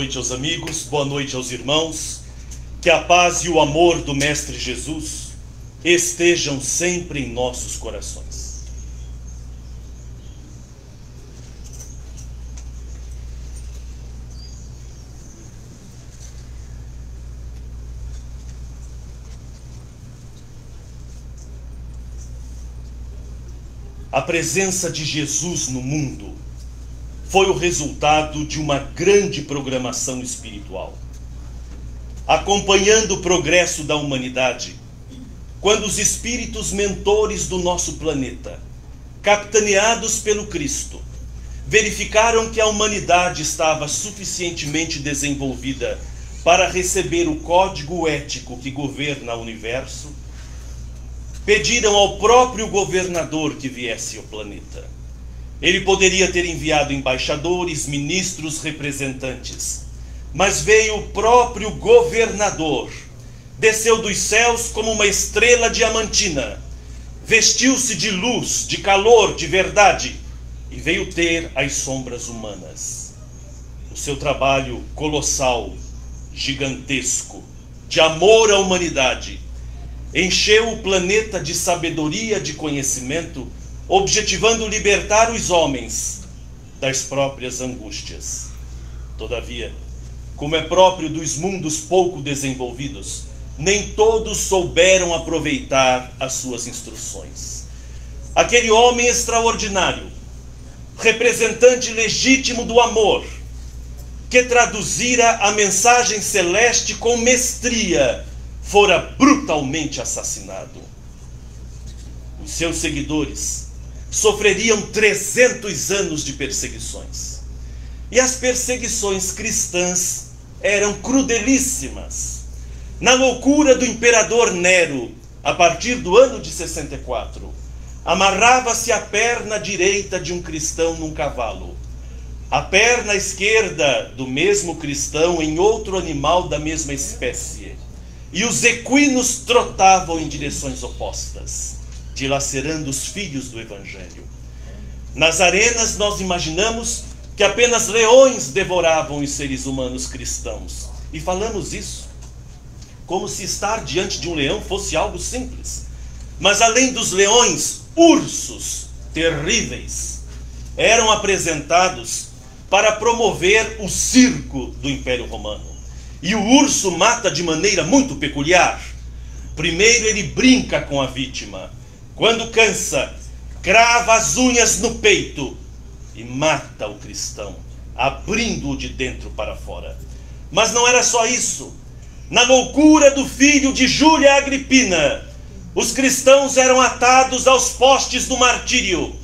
noite aos amigos, boa noite aos irmãos. Que a paz e o amor do Mestre Jesus estejam sempre em nossos corações. A presença de Jesus no mundo foi o resultado de uma grande programação espiritual. Acompanhando o progresso da humanidade, quando os espíritos mentores do nosso planeta, capitaneados pelo Cristo, verificaram que a humanidade estava suficientemente desenvolvida para receber o código ético que governa o universo, pediram ao próprio governador que viesse ao planeta. Ele poderia ter enviado embaixadores, ministros, representantes, mas veio o próprio governador, desceu dos céus como uma estrela diamantina, vestiu-se de luz, de calor, de verdade, e veio ter as sombras humanas. O seu trabalho colossal, gigantesco, de amor à humanidade, encheu o planeta de sabedoria, de conhecimento, objetivando libertar os homens das próprias angústias. Todavia, como é próprio dos mundos pouco desenvolvidos, nem todos souberam aproveitar as suas instruções. Aquele homem extraordinário, representante legítimo do amor, que traduzira a mensagem celeste com mestria, fora brutalmente assassinado. Os seus seguidores sofreriam 300 anos de perseguições. E as perseguições cristãs eram crudelíssimas. Na loucura do imperador Nero, a partir do ano de 64, amarrava-se a perna direita de um cristão num cavalo, a perna esquerda do mesmo cristão em outro animal da mesma espécie, e os equinos trotavam em direções opostas, dilacerando os filhos do Evangelho. Nas arenas nós imaginamos que apenas leões devoravam os seres humanos cristãos. E falamos isso como se estar diante de um leão fosse algo simples. Mas além dos leões, ursos terríveis eram apresentados para promover o circo do Império Romano. E o urso mata de maneira muito peculiar. Primeiro ele brinca com a vítima. Quando cansa, crava as unhas no peito e mata o cristão, abrindo-o de dentro para fora. Mas não era só isso. Na loucura do filho de Júlia Agripina, os cristãos eram atados aos postes do martírio,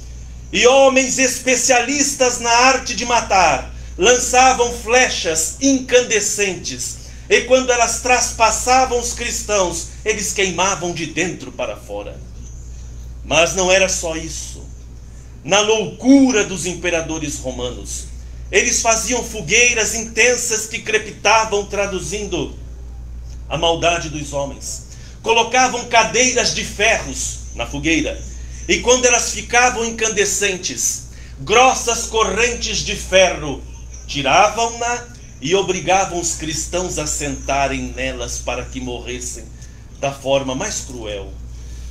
e homens especialistas na arte de matar lançavam flechas incandescentes, e quando elas traspassavam os cristãos, eles queimavam de dentro para fora. Mas não era só isso. Na loucura dos imperadores romanos, eles faziam fogueiras intensas que crepitavam, traduzindo a maldade dos homens. Colocavam cadeiras de ferros na fogueira, e quando elas ficavam incandescentes, grossas correntes de ferro tiravam-na e obrigavam os cristãos a sentarem nelas para que morressem da forma mais cruel.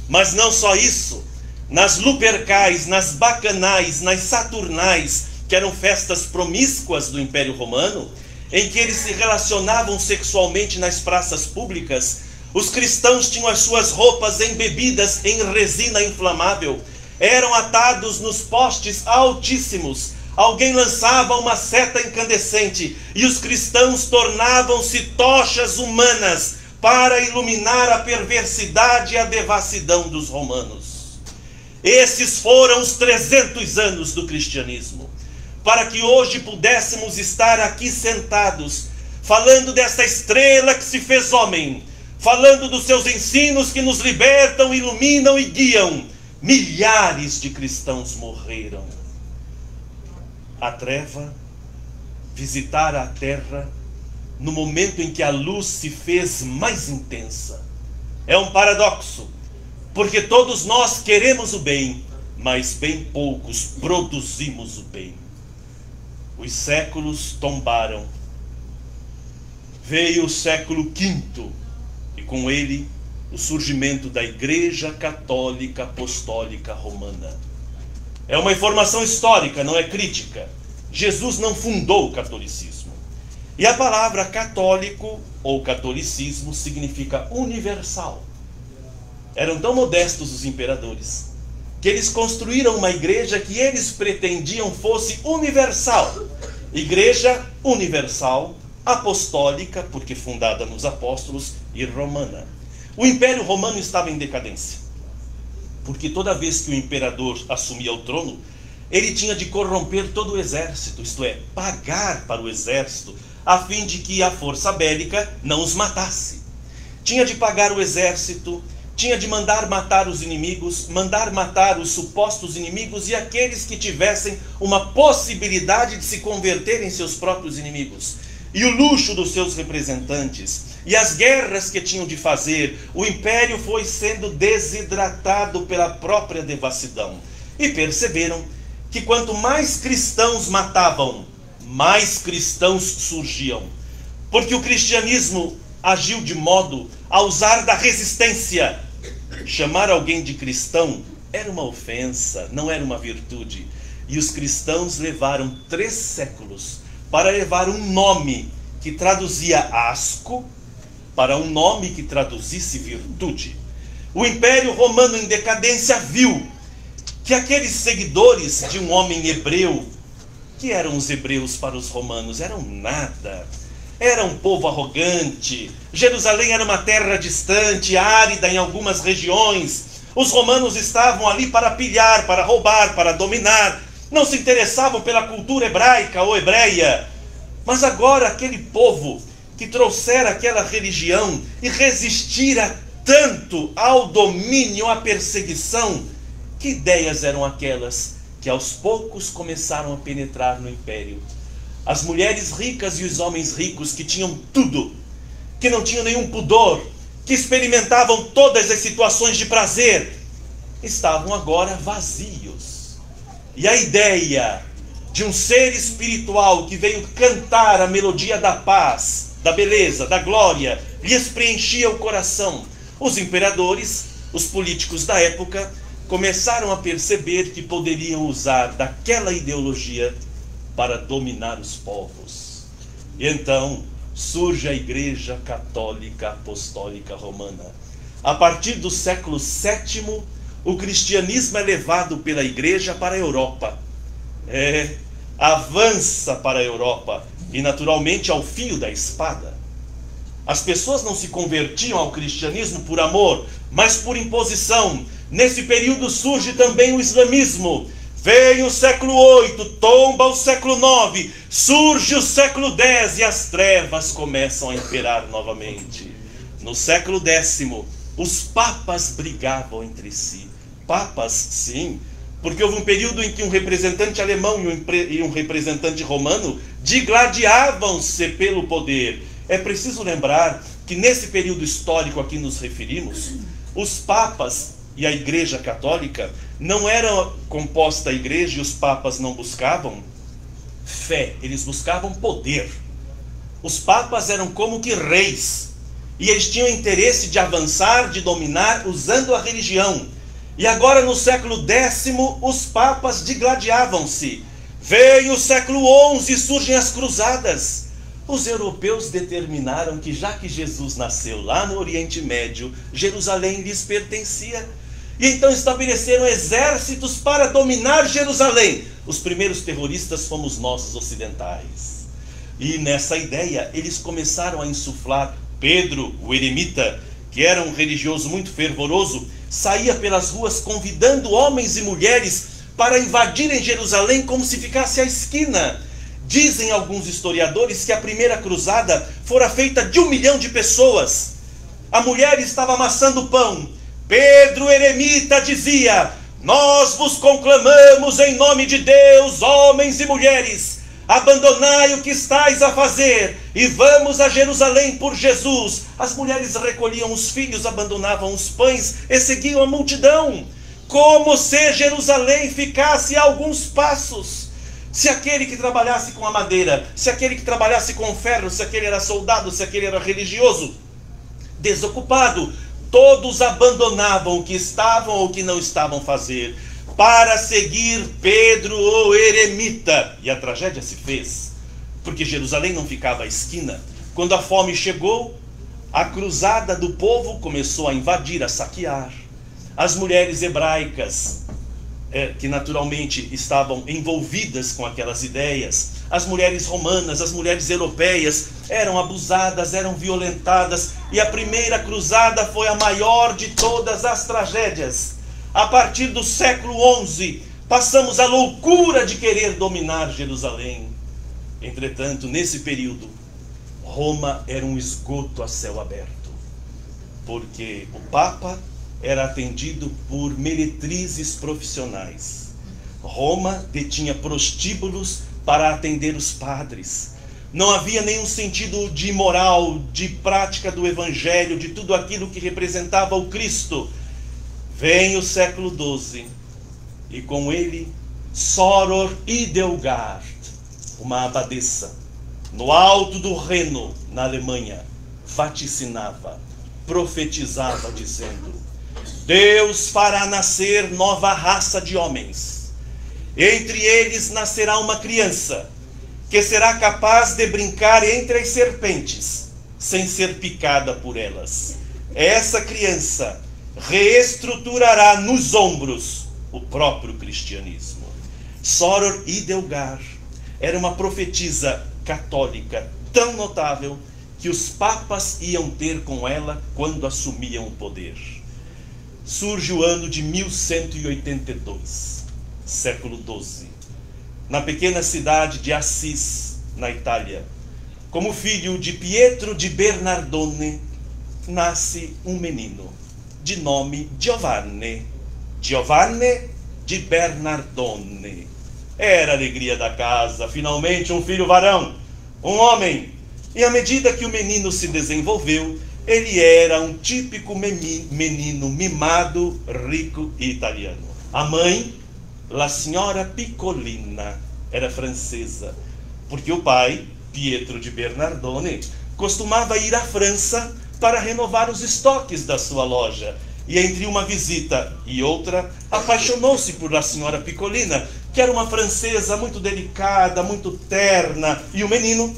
Mas não só isso. Nas lupercais, nas bacanais, nas saturnais, que eram festas promíscuas do Império Romano, em que eles se relacionavam sexualmente nas praças públicas, os cristãos tinham as suas roupas embebidas em resina inflamável, eram atados nos postes altíssimos, alguém lançava uma seta incandescente e os cristãos tornavam-se tochas humanas para iluminar a perversidade e a devassidão dos romanos. Esses foram os 300 anos do cristianismo, para que hoje pudéssemos estar aqui sentados, falando dessa estrela que se fez homem, falando dos seus ensinos que nos libertam, iluminam e guiam. Milhares de cristãos morreram. A treva visitara a terra no momento em que a luz se fez mais intensa. É um paradoxo, porque todos nós queremos o bem, mas bem poucos produzimos o bem. Os séculos tombaram veio o século V e com ele o surgimento da Igreja Católica Apostólica Romana. É uma informação histórica, não é crítica. Jesus não fundou o catolicismo. E a palavra católico ou catolicismo significa universal. Eram tão modestos os imperadores que eles construíram uma igreja que eles pretendiam fosse universal. Igreja universal, apostólica, porque fundada nos apóstolos, e romana. O Império Romano estava em decadência, porque toda vez que o imperador assumia o trono, ele tinha de corromper todo o exército, isto é, pagar para o exército, a fim de que a força bélica não os matasse. Tinha de pagar o exército, tinha de mandar matar os inimigos, mandar matar os supostos inimigos e aqueles que tivessem uma possibilidade de se converter em seus próprios inimigos. E o luxo dos seus representantes, e as guerras que tinham de fazer, o império foi sendo desidratado pela própria devassidão. E perceberam que quanto mais cristãos matavam, mais cristãos surgiam. Porque o cristianismo agiu de modo a usar da resistência. Chamar alguém de cristão era uma ofensa, não era uma virtude. E os cristãos levaram 3 séculos para levar um nome que traduzia asco para um nome que traduzisse virtude. O Império Romano em decadência viu que aqueles seguidores de um homem hebreu, que eram os hebreus para os romanos, eram nada. Era um povo arrogante. Jerusalém era uma terra distante, árida em algumas regiões. Os romanos estavam ali para pilhar, para roubar, para dominar. Não se interessavam pela cultura hebraica ou hebreia. Mas agora aquele povo que trouxera aquela religião e resistira tanto ao domínio, à perseguição, que ideias eram aquelas que aos poucos começaram a penetrar no império? As mulheres ricas e os homens ricos que tinham tudo, que não tinham nenhum pudor, que experimentavam todas as situações de prazer, estavam agora vazios. E a ideia de um ser espiritual que veio cantar a melodia da paz, da beleza, da glória, lhes preenchia o coração. Os imperadores, os políticos da época, começaram a perceber que poderiam usar daquela ideologia para dominar os povos. E então surge a Igreja Católica Apostólica Romana. A partir do século VII, o cristianismo é levado pela Igreja para a Europa. Avança para a Europa e naturalmente ao fio da espada. As pessoas não se convertiam ao cristianismo por amor, mas por imposição. Nesse período surge também o islamismo. Vem o século VIII, tomba o século IX, surge o século X e as trevas começam a imperar novamente. No século X, os papas brigavam entre si. Papas, sim, porque houve um período em que um representante alemão e um representante romano digladiavam-se pelo poder. É preciso lembrar que nesse período histórico a que nos referimos, os papas e a Igreja Católica não era composta a igreja e os papas não buscavam fé, eles buscavam poder. Os papas eram como que reis, e eles tinham interesse de avançar, de dominar, usando a religião. E agora no século X, os papas digladiavam-se. Vem o século XI e surgem as cruzadas. Os europeus determinaram que, já que Jesus nasceu lá no Oriente Médio, Jerusalém lhes pertencia. E então estabeleceram exércitos para dominar Jerusalém. Os primeiros terroristas fomos nós, os ocidentais. E nessa ideia, eles começaram a insuflar. Pedro, o eremita, que era um religioso muito fervoroso, saía pelas ruas convidando homens e mulheres para invadirem Jerusalém como se ficasse à esquina. Dizem alguns historiadores que a primeira cruzada fora feita de 1 milhão de pessoas. A mulher estava amassando pão. Pedro, eremita, dizia: nós vos conclamamos em nome de Deus, homens e mulheres, abandonai o que estáis a fazer e vamos a Jerusalém por Jesus. As mulheres recolhiam os filhos, abandonavam os pães e seguiam a multidão, como se Jerusalém ficasse a alguns passos. Se aquele que trabalhasse com a madeira, se aquele que trabalhasse com o ferro, se aquele era soldado, se aquele era religioso, desocupado, todos abandonavam o que estavam ou o que não estavam a fazer para seguir Pedro, o eremita. E a tragédia se fez, porque Jerusalém não ficava à esquina. Quando a fome chegou, a cruzada do povo começou a invadir, a saquear. As mulheres hebraicas, que naturalmente estavam envolvidas com aquelas ideias, as mulheres romanas, as mulheres europeias, eram abusadas, eram violentadas, e a primeira cruzada foi a maior de todas as tragédias. A partir do século XI, passamos a loucura de querer dominar Jerusalém. Entretanto, nesse período, Roma era um esgoto a céu aberto, porque o Papa era atendido por meretrizes profissionais. Roma detinha prostíbulos para atender os padres. Não havia nenhum sentido de moral, de prática do evangelho, de tudo aquilo que representava o Cristo. Vem o século XII, e com ele Soror Idelgard, uma abadesa, no alto do Reno, na Alemanha, vaticinava, profetizava, dizendo: Deus fará nascer nova raça de homens. Entre eles nascerá uma criança, que será capaz de brincar entre as serpentes, sem ser picada por elas. Essa criança reestruturará nos ombros o próprio cristianismo. Soror Idelgard era uma profetisa católica tão notável que os papas iam ter com ela quando assumiam o poder. Surge o ano de 1182, século XII, na pequena cidade de Assis, na Itália. Como filho de Pietro de Bernardone, nasce um menino, de nome Giovanni. Giovanni de Bernardone. Era a alegria da casa, finalmente um filho varão, um homem. E à medida que o menino se desenvolveu, ele era um típico menino mimado, rico e italiano. A mãe, La Signora Piccolina, era francesa, porque o pai, Pietro de Bernardone, costumava ir à França para renovar os estoques da sua loja. E entre uma visita e outra, apaixonou-se por La Signora Piccolina, que era uma francesa muito delicada, muito terna. E o menino,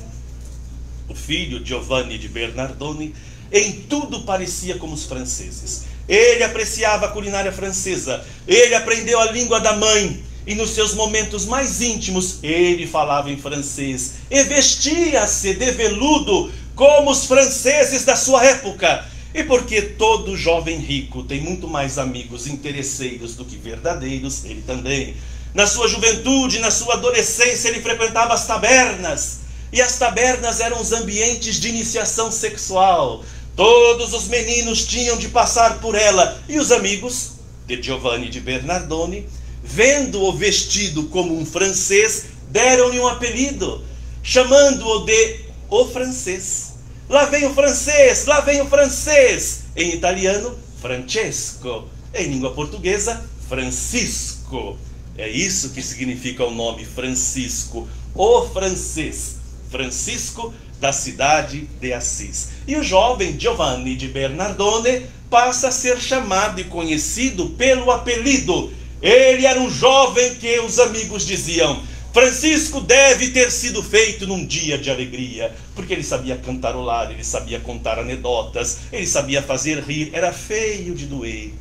o filho Giovanni de Bernardone, em tudo parecia como os franceses. Ele apreciava a culinária francesa, ele aprendeu a língua da mãe, e nos seus momentos mais íntimos, ele falava em francês, e vestia-se de veludo como os franceses da sua época. E porque todo jovem rico tem muito mais amigos interesseiros do que verdadeiros, ele também. Na sua juventude, na sua adolescência, ele frequentava as tabernas. E as tabernas eram os ambientes de iniciação sexual. Todos os meninos tinham de passar por ela. E os amigos de Giovanni de Bernardone, vendo-o vestido como um francês, deram-lhe um apelido, chamando-o de o francês. Lá vem o francês, lá vem o francês. Em italiano, Francesco. Em língua portuguesa, Francisco. É isso que significa o nome Francisco, o francês. Francisco, da cidade de Assis. E o jovem Giovanni de Bernardone passa a ser chamado e conhecido pelo apelido. Ele era um jovem que os amigos diziam: Francisco deve ter sido feito num dia de alegria, porque ele sabia cantarolar, ele sabia contar anedotas, ele sabia fazer rir, era feio de doer.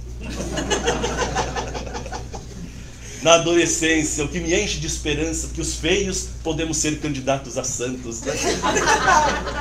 Na adolescência, o que me enche de esperança, que os feios podemos ser candidatos a santos, né?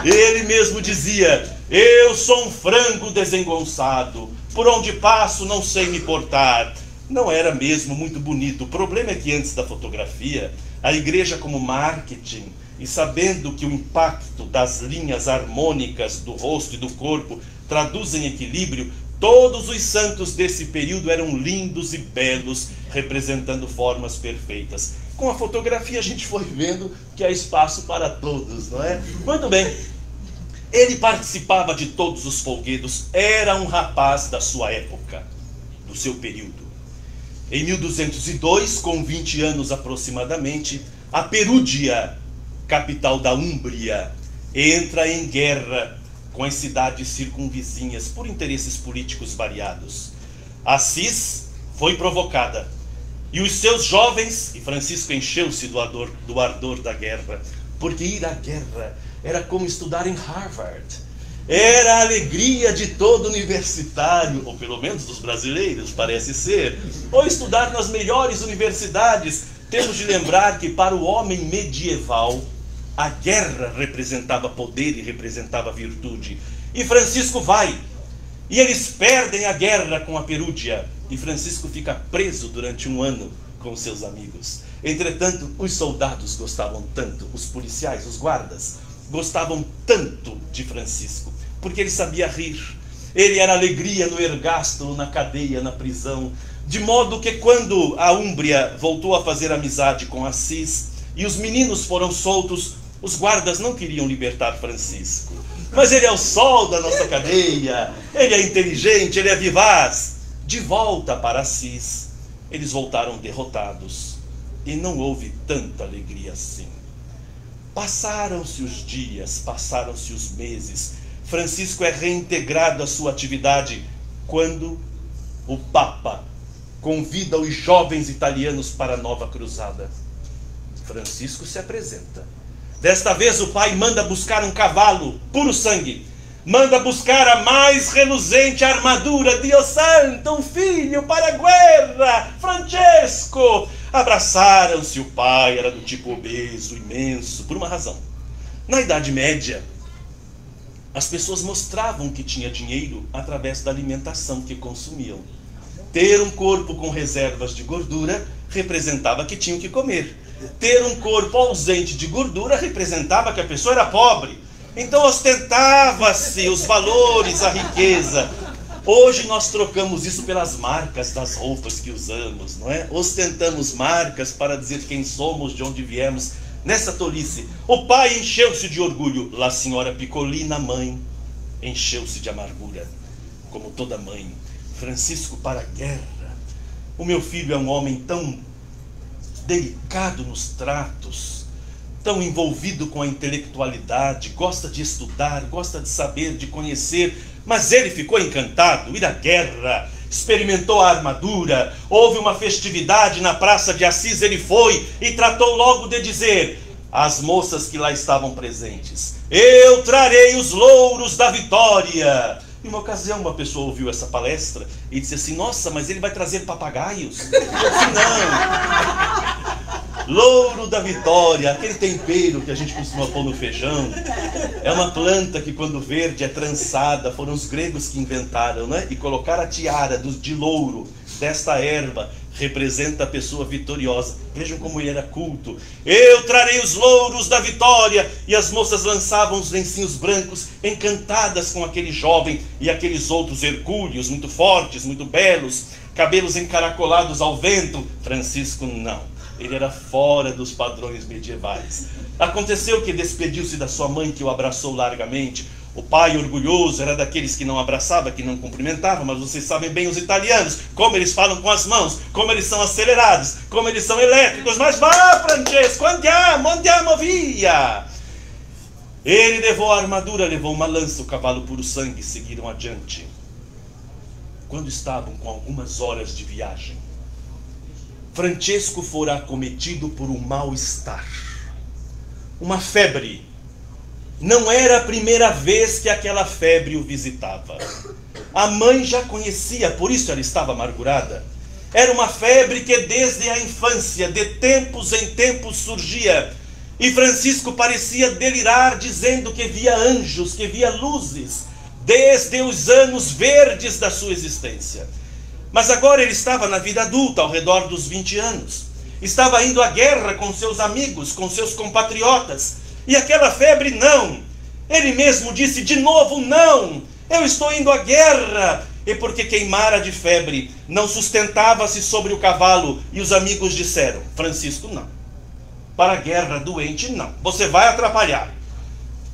Ele mesmo dizia: eu sou um frango desengonçado, por onde passo não sei me portar. Não era mesmo muito bonito. O problema é que antes da fotografia, a igreja como marketing, e sabendo que o impacto das linhas harmônicas do rosto e do corpo traduzem equilíbrio, todos os santos desse período eram lindos e belos, representando formas perfeitas. Com a fotografia a gente foi vendo que há espaço para todos, não é? Muito bem. Ele participava de todos os folguedos, era um rapaz da sua época, do seu período. Em 1202, com 20 anos aproximadamente, a Perúdia, capital da Úmbria, entra em guerra com as cidades circunvizinhas por interesses políticos variados. Assis foi provocada e os seus jovens, e Francisco encheu-se do ardor da guerra, porque ir à guerra era como estudar em Harvard. Era a alegria de todo universitário, ou pelo menos dos brasileiros, parece ser, ou estudar nas melhores universidades. Temos de lembrar que para o homem medieval, a guerra representava poder e representava virtude. E Francisco vai, e eles perdem a guerra com a Perúdia, e Francisco fica preso durante 1 ano com seus amigos. Entretanto, os soldados gostavam tanto, os policiais, os guardas, gostavam tanto de Francisco, porque ele sabia rir. Ele era alegria no ergástulo, na cadeia, na prisão, de modo que quando a Úmbria voltou a fazer amizade com Assis e os meninos foram soltos, os guardas não queriam libertar Francisco. Mas ele é o sol da nossa cadeia, ele é inteligente, ele é vivaz. De volta para Assis, eles voltaram derrotados e não houve tanta alegria assim. Passaram-se os dias, passaram-se os meses. Francisco é reintegrado à sua atividade quando o Papa convida os jovens italianos para a nova cruzada. Francisco se apresenta. Desta vez o pai manda buscar um cavalo, puro sangue. Manda buscar a mais reluzente armadura. Dio santo, um filho para a guerra, Francesco. Abraçaram-se. O pai era do tipo obeso, imenso, por uma razão. Na Idade Média, as pessoas mostravam que tinha dinheiro através da alimentação que consumiam. Ter um corpo com reservas de gordura representava que tinham que comer. Ter um corpo ausente de gordura representava que a pessoa era pobre. Então ostentava-se os valores, a riqueza. Hoje nós trocamos isso pelas marcas das roupas que usamos, não é? Ostentamos marcas para dizer quem somos, de onde viemos. Nessa tolice, o pai encheu-se de orgulho. La senhora Piccolina, mãe, encheu-se de amargura, como toda mãe. Francisco para a guerra. O meu filho é um homem tão delicado nos tratos, tão envolvido com a intelectualidade, gosta de estudar, gosta de saber, de conhecer, mas ele ficou encantado, ir à guerra, experimentou a armadura, houve uma festividade na Praça de Assis, ele foi e tratou logo de dizer às moças que lá estavam presentes: eu trarei os louros da vitória. Em uma ocasião, uma pessoa ouviu essa palestra e disse assim: nossa, mas ele vai trazer papagaios? Eu disse: não. Louro da vitória, aquele tempero que a gente costuma pôr no feijão, é uma planta que quando verde é trançada, foram os gregos que inventaram, né? E colocar a tiara de louro desta erva representa a pessoa vitoriosa. Vejam como ele era culto. Eu trarei os louros da vitória. E as moças lançavam os lencinhos brancos, encantadas com aquele jovem e aqueles outros hercúleos, muito fortes, muito belos, cabelos encaracolados ao vento. Francisco não. Ele era fora dos padrões medievais. Aconteceu que despediu-se da sua mãe, que o abraçou largamente. O pai, orgulhoso, era daqueles que não abraçava, que não cumprimentava, mas vocês sabem bem os italianos, como eles falam com as mãos, como eles são acelerados, como eles são elétricos. Mas vá, Francesco, andiamo via! Ele levou a armadura, levou uma lança, o cavalo puro sangue, e seguiram adiante. Quando estavam com algumas horas de viagem, Francesco fora acometido por um mal-estar, uma febre. Não era a primeira vez que aquela febre o visitava. A mãe já conhecia, por isso ela estava amargurada. Era uma febre que desde a infância, de tempos em tempos, surgia. E Francisco parecia delirar, dizendo que via anjos, que via luzes, desde os anos verdes da sua existência. Mas agora ele estava na vida adulta, ao redor dos 20 anos. Estava indo à guerra com seus amigos, com seus compatriotas. E aquela febre não. Ele mesmo disse de novo: não, eu estou indo à guerra. E porque queimara de febre, não sustentava-se sobre o cavalo. E os amigos disseram: Francisco, não. Para a guerra doente, não. Você vai atrapalhar.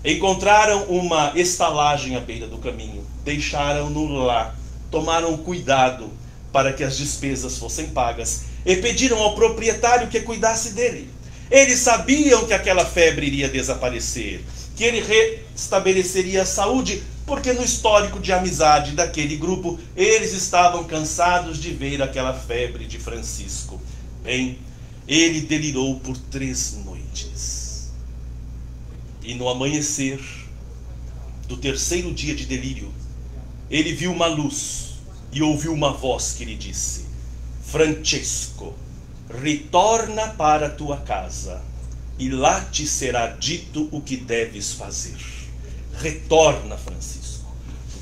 Encontraram uma estalagem à beira do caminho. Deixaram-no lá. Tomaram cuidado para que as despesas fossem pagas, e pediram ao proprietário que cuidasse dele. Eles sabiam que aquela febre iria desaparecer, que ele restabeleceria a saúde, porque no histórico de amizade daquele grupo, eles estavam cansados de ver aquela febre de Francisco. Bem, ele delirou por 3 noites. E no amanhecer do 3º dia de delírio, ele viu uma luz e ouviu uma voz que lhe disse: Francesco, retorna para a tua casa, e lá te será dito o que deves fazer. Retorna, Francisco,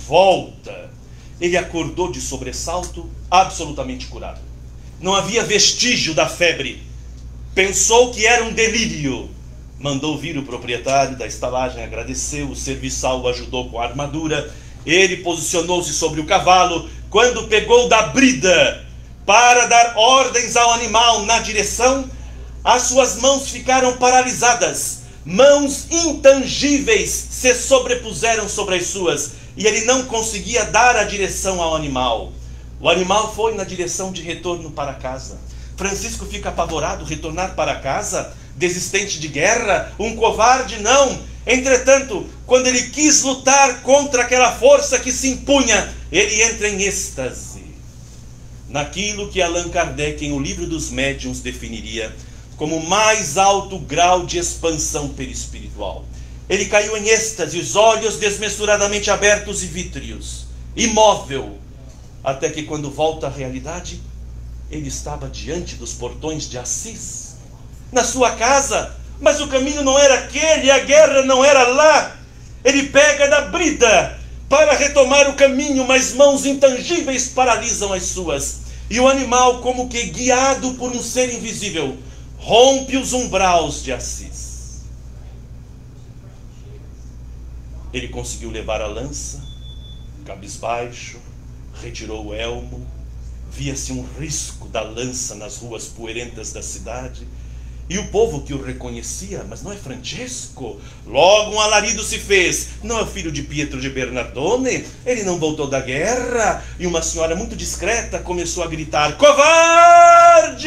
volta. Ele acordou de sobressalto, absolutamente curado. Não havia vestígio da febre. Pensou que era um delírio. Mandou vir o proprietário da estalagem, agradeceu, o serviçal o ajudou com a armadura. Ele posicionou-se sobre o cavalo. Quando pegou da brida para dar ordens ao animal na direção, as suas mãos ficaram paralisadas. Mãos intangíveis se sobrepuseram sobre as suas, e ele não conseguia dar a direção ao animal. O animal foi na direção de retorno para casa. Francisco fica apavorado. Retornar para casa? Desistente de guerra? Um covarde? Não. Entretanto, quando ele quis lutar contra aquela força que se impunha, ele entra em êxtase, naquilo que Allan Kardec, em O Livro dos Médiuns, definiria como o mais alto grau de expansão perispiritual. Ele caiu em êxtase, os olhos desmesuradamente abertos e vítreos, imóvel, até que, quando volta à realidade, ele estava diante dos portões de Assis, na sua casa, mas o caminho não era aquele, a guerra não era lá. Ele pega da brida para retomar o caminho, mas mãos intangíveis paralisam as suas, e o animal, como que guiado por um ser invisível, rompe os umbraus de Assis. Ele conseguiu levar a lança, cabisbaixo, retirou o elmo, via-se um risco da lança nas ruas poeirentas da cidade, e o povo que o reconhecia: mas não é Francesco? Logo um alarido se fez: não é o filho de Pietro de Bernardone? Ele não voltou da guerra? E uma senhora muito discreta começou a gritar: covarde!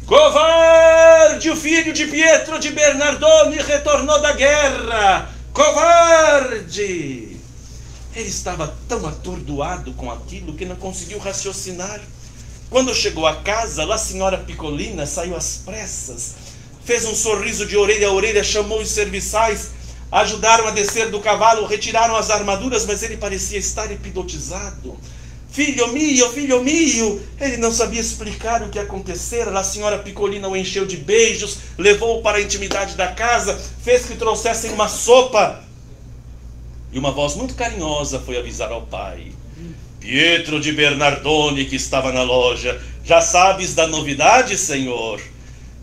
Covarde! O filho de Pietro de Bernardone retornou da guerra! Covarde! Ele estava tão atordoado com aquilo que não conseguiu raciocinar. Quando chegou a casa, a senhora Piccolina saiu às pressas, fez um sorriso de orelha a orelha, chamou os serviçais, ajudaram a descer do cavalo, retiraram as armaduras, mas ele parecia estar hipnotizado. Filho mio, ele não sabia explicar o que acontecera. A senhora Piccolina o encheu de beijos, levou-o para a intimidade da casa, fez que trouxessem uma sopa. E uma voz muito carinhosa foi avisar ao pai: Pietro de Bernardone, que estava na loja. Já sabes da novidade, senhor?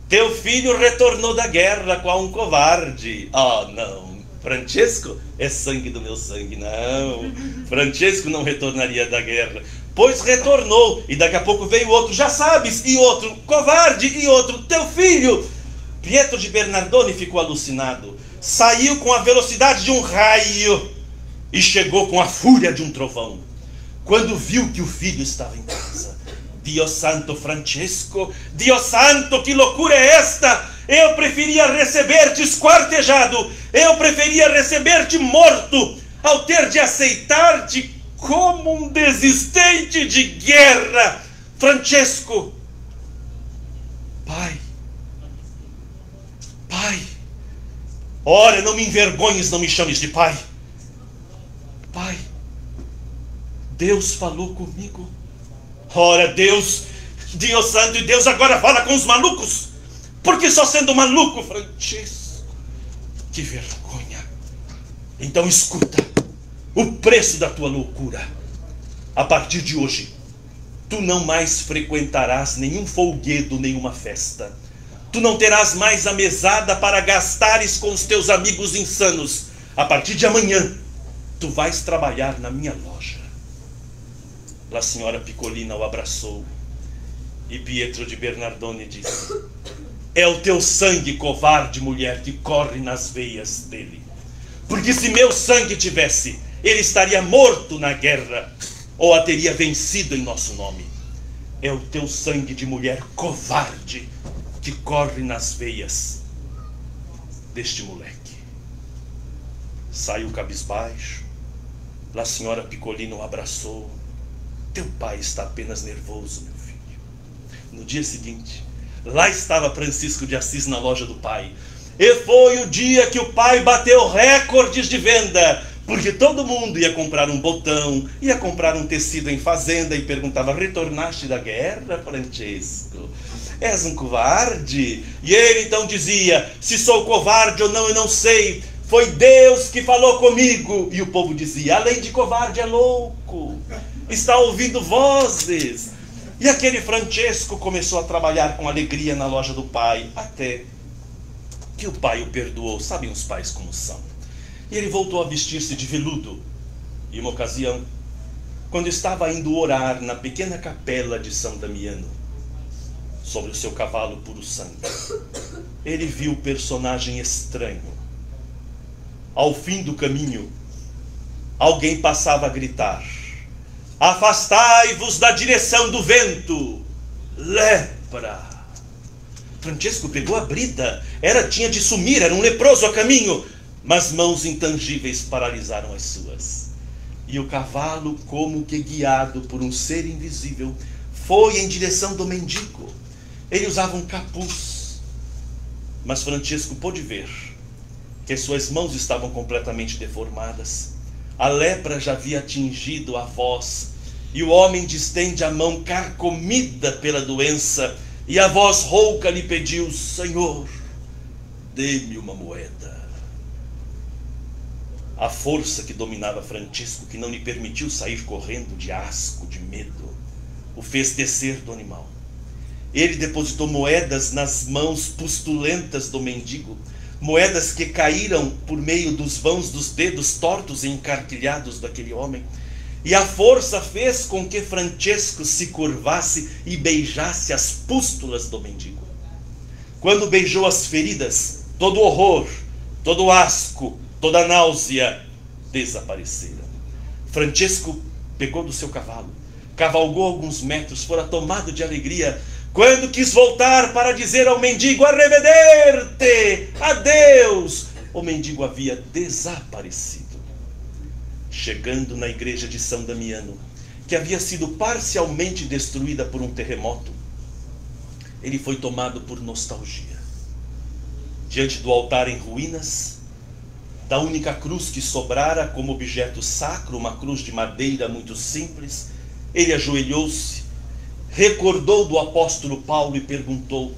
Teu filho retornou da guerra com um covarde. Ah, não. Francesco é sangue do meu sangue. Não. Francesco não retornaria da guerra. Pois retornou. E daqui a pouco veio outro. Já sabes. E outro. Covarde. E outro. Teu filho. Pietro de Bernardone ficou alucinado. Saiu com a velocidade de um raio e chegou com a fúria de um trovão. Quando viu que o filho estava em casa: Dio santo, Francesco, Dio santo, que loucura é esta? Eu preferia receber-te esquartejado, eu preferia receber-te morto, ao ter de aceitar-te como um desistente de guerra. Francesco, pai, ora, não me envergonhes, não me chames de pai. Pai, Deus falou comigo. Ora, Deus santo, e Deus agora fala com os malucos? Porque só sendo maluco, Francesco? Que vergonha. Então escuta o preço da tua loucura. A partir de hoje, tu não mais frequentarás nenhum folguedo, nenhuma festa. Tu não terás mais a mesada para gastares com os teus amigos insanos. A partir de amanhã, tu vais trabalhar na minha loja. A senhora Piccolina o abraçou, e Pietro de Bernardone disse: é o teu sangue, covarde mulher, que corre nas veias dele. Porque se meu sangue tivesse, ele estaria morto na guerra, ou a teria vencido em nosso nome. É o teu sangue de mulher covarde que corre nas veias deste moleque. Saiu cabisbaixo. A senhora Piccolino o abraçou. Teu pai está apenas nervoso, meu filho. No dia seguinte, lá estava Francisco de Assis na loja do pai. E foi o dia que o pai bateu recordes de venda, porque todo mundo ia comprar um botão, ia comprar um tecido em fazenda e perguntava: retornaste da guerra, Francesco? És um covarde? E ele então dizia: se sou covarde ou não, eu não sei. Foi Deus que falou comigo. E o povo dizia: além de covarde é louco, está ouvindo vozes. E aquele Francesco começou a trabalhar com alegria na loja do pai, até que o pai o perdoou. Sabem os pais como são. E ele voltou a vestir-se de veludo. E uma ocasião, quando estava indo orar na pequena capela de São Damiano, sobre o seu cavalo puro sangue, ele viu um personagem estranho. Ao fim do caminho, alguém passava a gritar: afastai-vos da direção do vento, lepra. Francesco pegou a brida, tinha de sumir, era um leproso a caminho, mas mãos intangíveis paralisaram as suas. E o cavalo, como que guiado por um ser invisível, foi em direção do mendigo. Ele usava um capuz, mas Francesco pôde ver que suas mãos estavam completamente deformadas. A lepra já havia atingido a voz, e o homem distende a mão carcomida pela doença, e a voz rouca lhe pediu: Senhor, dê-me uma moeda. A força que dominava Francesco, que não lhe permitiu sair correndo de asco, de medo, o fez descer do animal. Ele depositou moedas nas mãos pustulentas do mendigo, moedas que caíram por meio dos vãos dos dedos tortos e encarquilhados daquele homem. E a força fez com que Francesco se curvasse e beijasse as pústulas do mendigo. Quando beijou as feridas, todo o horror, todo o asco, toda a náusea desapareceram. Francesco pegou do seu cavalo, cavalgou alguns metros, fora tomado de alegria, quando quis voltar para dizer ao mendigo: arrivederci, adeus, o mendigo havia desaparecido. Chegando na igreja de São Damiano, que havia sido parcialmente destruída por um terremoto, ele foi tomado por nostalgia. Diante do altar em ruínas, da única cruz que sobrara como objeto sacro, uma cruz de madeira muito simples, ele ajoelhou-se, recordou do apóstolo Paulo e perguntou,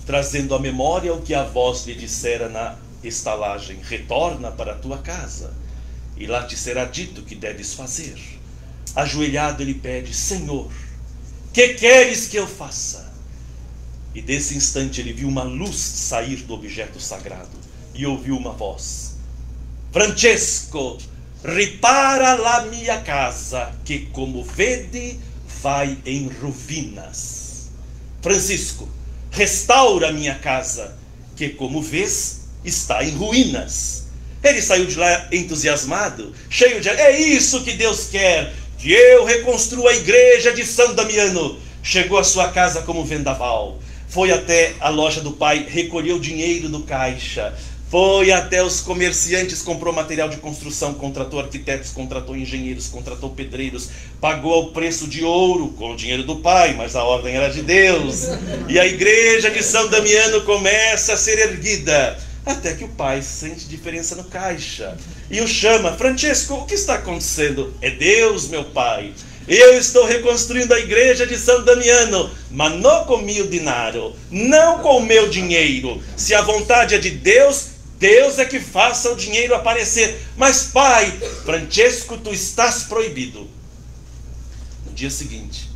trazendo à memória o que a voz lhe dissera na estalagem: retorna para a tua casa, e lá te será dito o que deves fazer. Ajoelhado ele pede: Senhor, que queres que eu faça? E desse instante ele viu uma luz sair do objeto sagrado e ouviu uma voz: Francesco, ripara la mia casa, que como vede vai em ruínas. Francisco, restaura a minha casa, que como vês está em ruínas. Ele saiu de lá entusiasmado, cheio de... É isso que Deus quer, que eu reconstrua a igreja de São Damiano. Chegou à sua casa como vendaval, foi até a loja do pai, recolheu dinheiro do caixa, foi até os comerciantes, comprou material de construção, contratou arquitetos, contratou engenheiros, contratou pedreiros, pagou o preço de ouro com o dinheiro do pai, mas a ordem era de Deus. E a igreja de São Damiano começa a ser erguida, até que o pai sente diferença no caixa e o chama: Francesco, o que está acontecendo? É Deus, meu pai. Eu estou reconstruindo a igreja de São Damiano, mas não com mio dinaro, não com o meu dinheiro. Se a vontade é de Deus, Deus é que faça o dinheiro aparecer. Mas pai, Francesco, tu estás proibido. No dia seguinte,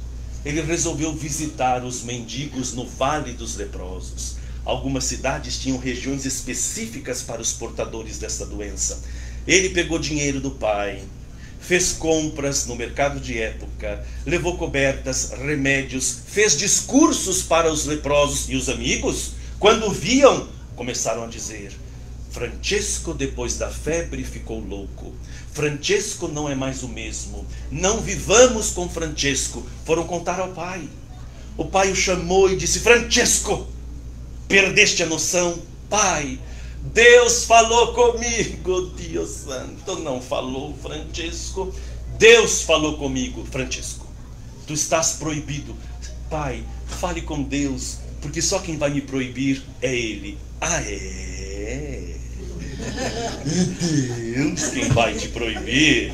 ele resolveu visitar os mendigos no Vale dos Leprosos. Algumas cidades tinham regiões específicas para os portadores dessa doença. Ele pegou dinheiro do pai, fez compras no mercado de época, levou cobertas, remédios, fez discursos para os leprosos, e os amigos, quando viam, começaram a dizer: Francesco, depois da febre, ficou louco. Francesco não é mais o mesmo. Não vivamos com Francesco. Foram contar ao pai. O pai o chamou e disse: Francesco, Perdeste a noção? Pai, Deus falou comigo. Deus santo, não falou, Francesco. Deus falou comigo, Francesco. Tu estás proibido. Pai, fale com Deus, porque só quem vai me proibir é Ele. Ah, é? Deus quem vai te proibir?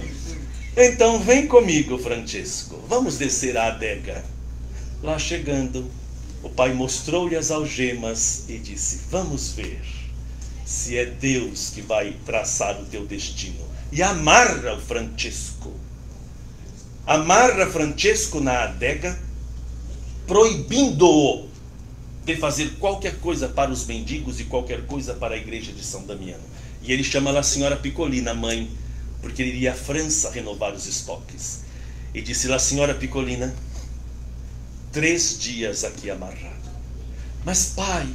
Então vem comigo, Francesco. Vamos descer à adega. Lá chegando, o pai mostrou-lhe as algemas e disse: vamos ver se é Deus que vai traçar o teu destino. E amarra o Francesco. Amarra Francesco na adega, proibindo-o de fazer qualquer coisa para os mendigos e qualquer coisa para a igreja de São Damiano. E ele chama a senhora Piccolina, mãe, porque ele iria à França renovar os estoques. E disse: a senhora Piccolina, 3 dias aqui amarrado. Mas pai,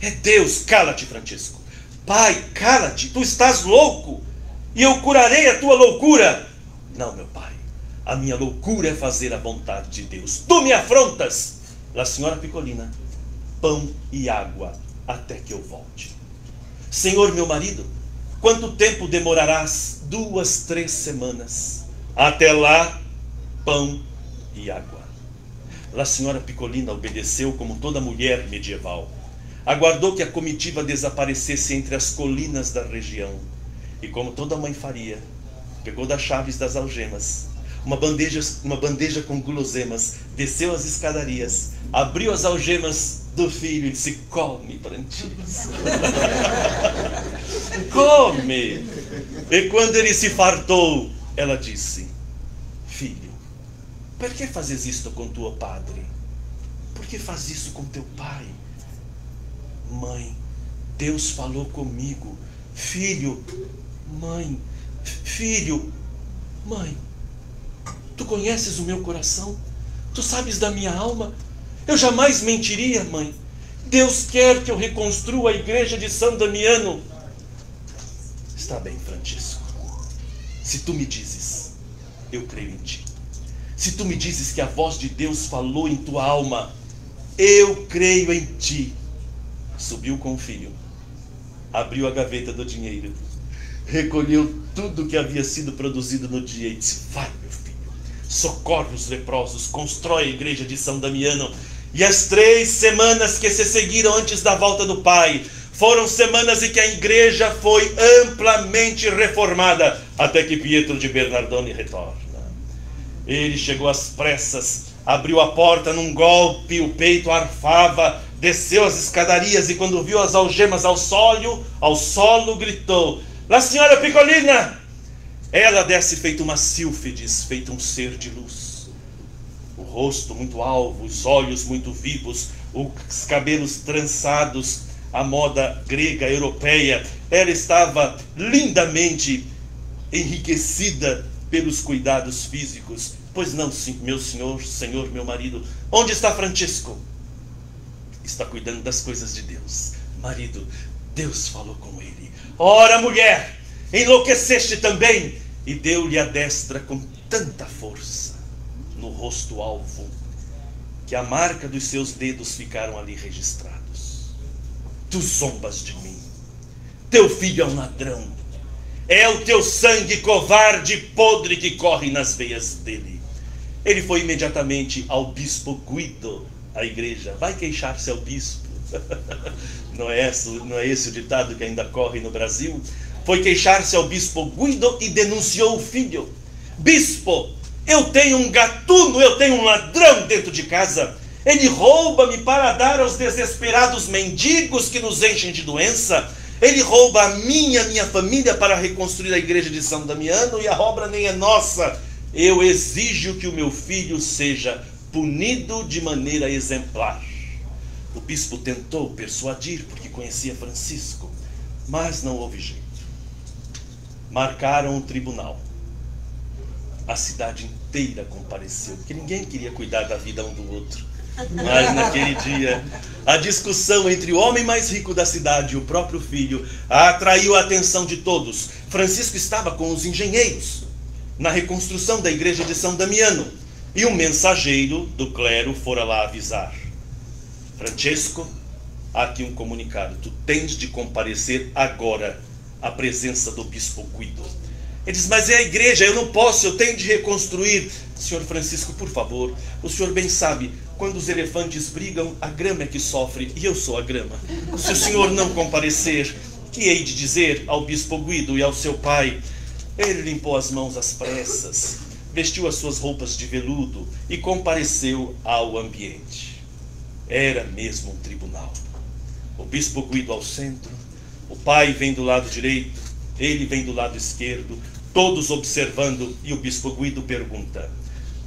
é Deus. Cala-te, Francesco. Pai, cala-te, tu estás louco, e eu curarei a tua loucura. Não, meu pai, a minha loucura é fazer a vontade de Deus. Tu me afrontas. A senhora Piccolina, pão e água até que eu volte. Senhor meu marido, quanto tempo demorarás? 2, 3 semanas. Até lá, pão e água. A senhora Piccolina obedeceu como toda mulher medieval. Aguardou que a comitiva desaparecesse entre as colinas da região. E como toda mãe faria, pegou das chaves das algemas uma bandeja com guloseimas, desceu as escadarias, abriu as algemas do filho e disse: come, Francesco. Come. E quando ele se fartou, ela disse: filho, por que fazes isto com tuo padre? Por que faz isso com teu pai? Mãe, Deus falou comigo. Filho, mãe, filho, mãe, tu conheces o meu coração? Tu sabes da minha alma? Eu jamais mentiria, mãe. Deus quer que eu reconstrua a igreja de São Damiano. Está bem, Francesco. Se tu me dizes, eu creio em ti. Se tu me dizes que a voz de Deus falou em tua alma, eu creio em ti. Subiu com o filho, abriu a gaveta do dinheiro, recolheu tudo que havia sido produzido no dia e disse: vai, meu filho, socorre os leprosos, constrói a igreja de São Damiano. E as 3 semanas que se seguiram antes da volta do pai foram semanas em que a igreja foi amplamente reformada, até que Pietro de Bernardone retorna. Ele chegou às pressas, abriu a porta num golpe, o peito arfava, desceu as escadarias e quando viu as algemas ao solo, gritou: La senhora Piccolina! Ela desce feito uma sílfides, feito um ser de luz. O rosto muito alvo, os olhos muito vivos, os cabelos trançados, à moda grega, europeia. Ela estava lindamente enriquecida pelos cuidados físicos. Pois não, meu senhor, meu marido. Onde está Francesco? Está cuidando das coisas de Deus. Marido, Deus falou com ele. Ora, mulher, enlouqueceste também? E deu-lhe a destra com tanta força no rosto alvo, que a marca dos seus dedos ficaram ali registrados. Tu zombas de mim. Teu filho é um ladrão. É o teu sangue covarde e podre que corre nas veias dele. Ele foi imediatamente ao bispo Guido, a igreja. Vai queixar-se ao bispo. Não é esse o ditado que ainda corre no Brasil? Foi queixar-se ao bispo Guido e denunciou o filho. Bispo, eu tenho um gatuno, eu tenho um ladrão dentro de casa. Ele rouba-me para dar aos desesperados mendigos que nos enchem de doença. Ele rouba a minha família para reconstruir a igreja de São Damiano e a obra nem é nossa. Eu exijo que o meu filho seja punido de maneira exemplar. O bispo tentou persuadir, porque conhecia Francisco, mas não houve jeito. Marcaram o tribunal. A cidade inteira compareceu, porque ninguém queria cuidar da vida um do outro. Mas naquele dia, a discussão entre o homem mais rico da cidade e o próprio filho atraiu a atenção de todos. Francisco estava com os engenheiros na reconstrução da igreja de São Damiano, e um mensageiro do clero fora lá avisar: Francesco, há aqui um comunicado: tu tens de comparecer agora à presença do bispo Guido. Ele diz: mas é a igreja, eu não posso, eu tenho de reconstruir. Senhor Francisco, por favor, o senhor bem sabe, quando os elefantes brigam, a grama é que sofre, e eu sou a grama. Se o senhor não comparecer, que hei de dizer ao bispo Guido e ao seu pai? Ele limpou as mãos às pressas, vestiu as suas roupas de veludo e compareceu ao ambiente. Era mesmo um tribunal. O bispo Guido ao centro, o pai vem do lado direito, ele vem do lado esquerdo, todos observando, e o bispo Guido pergunta: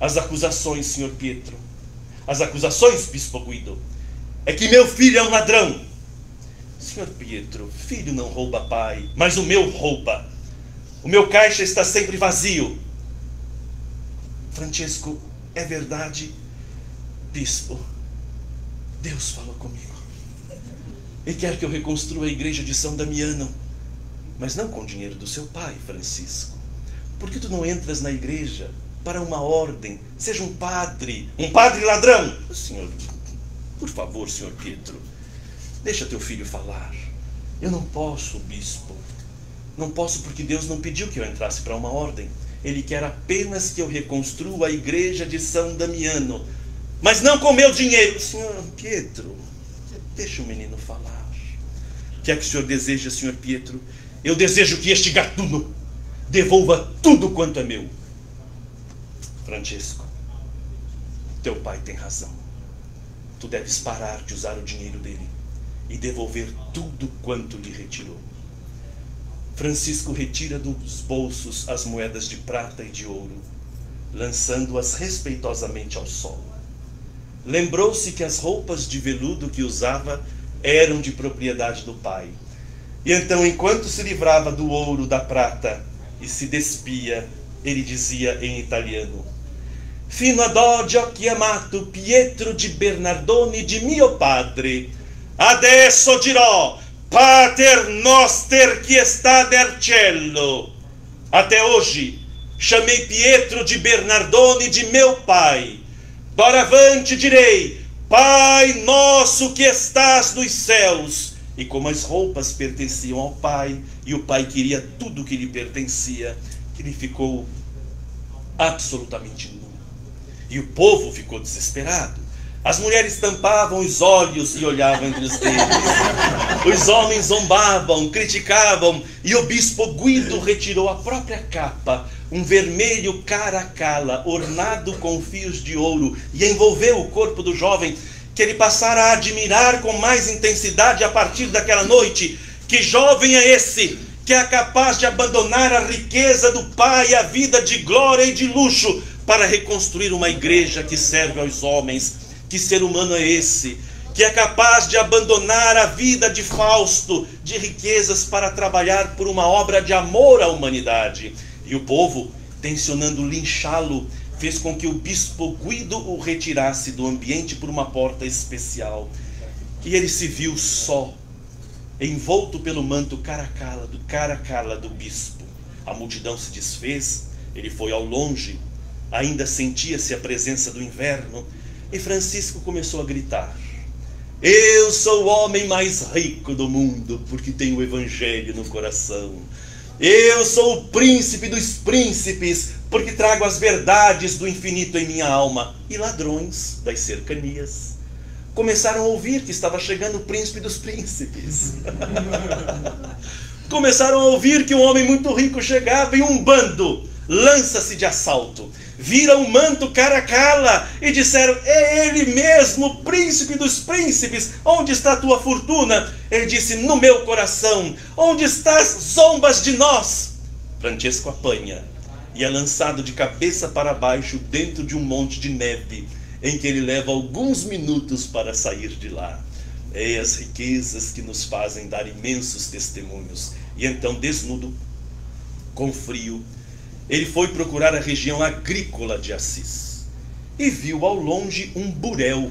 as acusações, senhor Pietro? As acusações, bispo Guido, é que meu filho é um ladrão. Senhor Pietro, filho não rouba pai, mas o meu rouba. O meu caixa está sempre vazio. Francesco, é verdade, bispo, Deus falou comigo e quer que eu reconstrua a igreja de São Damiano, mas não com o dinheiro do seu pai, Francisco. Por que tu não entras na igreja para uma ordem? Seja um padre ladrão. Senhor, por favor, senhor Pietro, deixa teu filho falar. Eu não posso, bispo. Não posso, porque Deus não pediu que eu entrasse para uma ordem. Ele quer apenas que eu reconstrua a igreja de São Damiano, mas não com meu dinheiro. Senhor Pietro, deixa o menino falar. O que é que o senhor deseja, senhor Pietro? Eu desejo que este gatuno devolva tudo quanto é meu. Francesco, teu pai tem razão. Tu deves parar de usar o dinheiro dele e devolver tudo quanto lhe retirou. Francisco retira dos bolsos as moedas de prata e de ouro, lançando-as respeitosamente ao solo. Lembrou-se que as roupas de veludo que usava eram de propriedade do pai. E então, enquanto se livrava do ouro, da prata e se despia, ele dizia em italiano: fino ad oggi ho chiamato Pietro di Bernardoni di mio padre. Adesso dirò: Pater noster que está der cielo. Até hoje chamei Pietro de Bernardoni de meu pai. Doravante direi: Pai nosso que estás nos céus. E como as roupas pertenciam ao pai, e o pai queria tudo que lhe pertencia, ele ficou absolutamente nu. E o povo ficou desesperado. As mulheres tampavam os olhos e olhavam entre os dedos. Os homens zombavam, criticavam, e o bispo Guido retirou a própria capa, um vermelho caracala, ornado com fios de ouro, e envolveu o corpo do jovem, que ele passara a admirar com mais intensidade a partir daquela noite. Que jovem é esse que é capaz de abandonar a riqueza do pai, a vida de glória e de luxo, para reconstruir uma igreja que serve aos homens? Que ser humano é esse que é capaz de abandonar a vida de Fausto, de riquezas, para trabalhar por uma obra de amor à humanidade? E o povo, tensionando linchá-lo, fez com que o bispo Guido o retirasse do ambiente por uma porta especial. E ele se viu só, envolto pelo manto caracala do bispo. A multidão se desfez, ele foi ao longe, ainda sentia-se a presença do inverno, e Francisco começou a gritar: eu sou o homem mais rico do mundo, porque tenho o evangelho no coração. Eu sou o príncipe dos príncipes, porque trago as verdades do infinito em minha alma. E ladrões das cercanias começaram a ouvir que estava chegando o príncipe dos príncipes. Começaram a ouvir que um homem muito rico chegava, e um bando lança-se de assalto, vira o manto caracala e disseram: é ele mesmo, o príncipe dos príncipes. Onde está a tua fortuna? Ele disse: no meu coração. Onde estás, zombas de nós? Francesco apanha e é lançado de cabeça para baixo dentro de um monte de neve, em que ele leva alguns minutos para sair de lá. É as riquezas que nos fazem dar imensos testemunhos. E então, desnudo, com frio, ele foi procurar a região agrícola de Assis e viu ao longe um burel.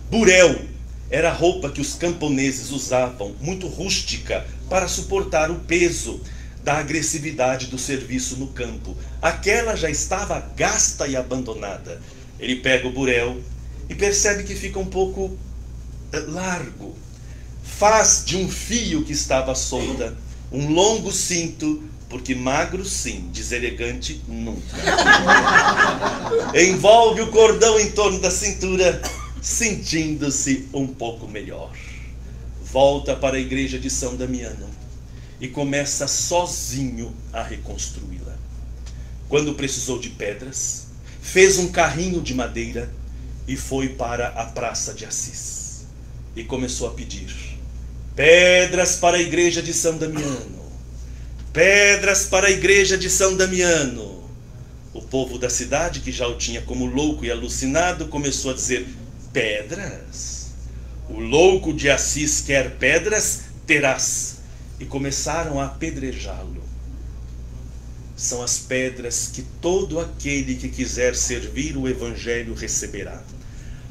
Burel era a roupa que os camponeses usavam, muito rústica, para suportar o peso da agressividade do serviço no campo. Aquela já estava gasta e abandonada. Ele pega o burel e percebe que fica um pouco largo. faz de um fio que estava solta um longo cinto, porque magro sim, deselegante nunca. Envolve o cordão em torno da cintura, sentindo-se um pouco melhor. Volta para a igreja de São Damiano e começa sozinho a reconstruí-la. Quando precisou de pedras, fez um carrinho de madeira e foi para a Praça de Assis. E começou a pedir: pedras para a igreja de São Damiano. Pedras para a igreja de São Damiano. O povo da cidade, que já o tinha como louco e alucinado, começou a dizer: pedras? O louco de Assis quer pedras, terás. E começaram a apedrejá-lo. São as pedras que todo aquele que quiser servir o Evangelho receberá.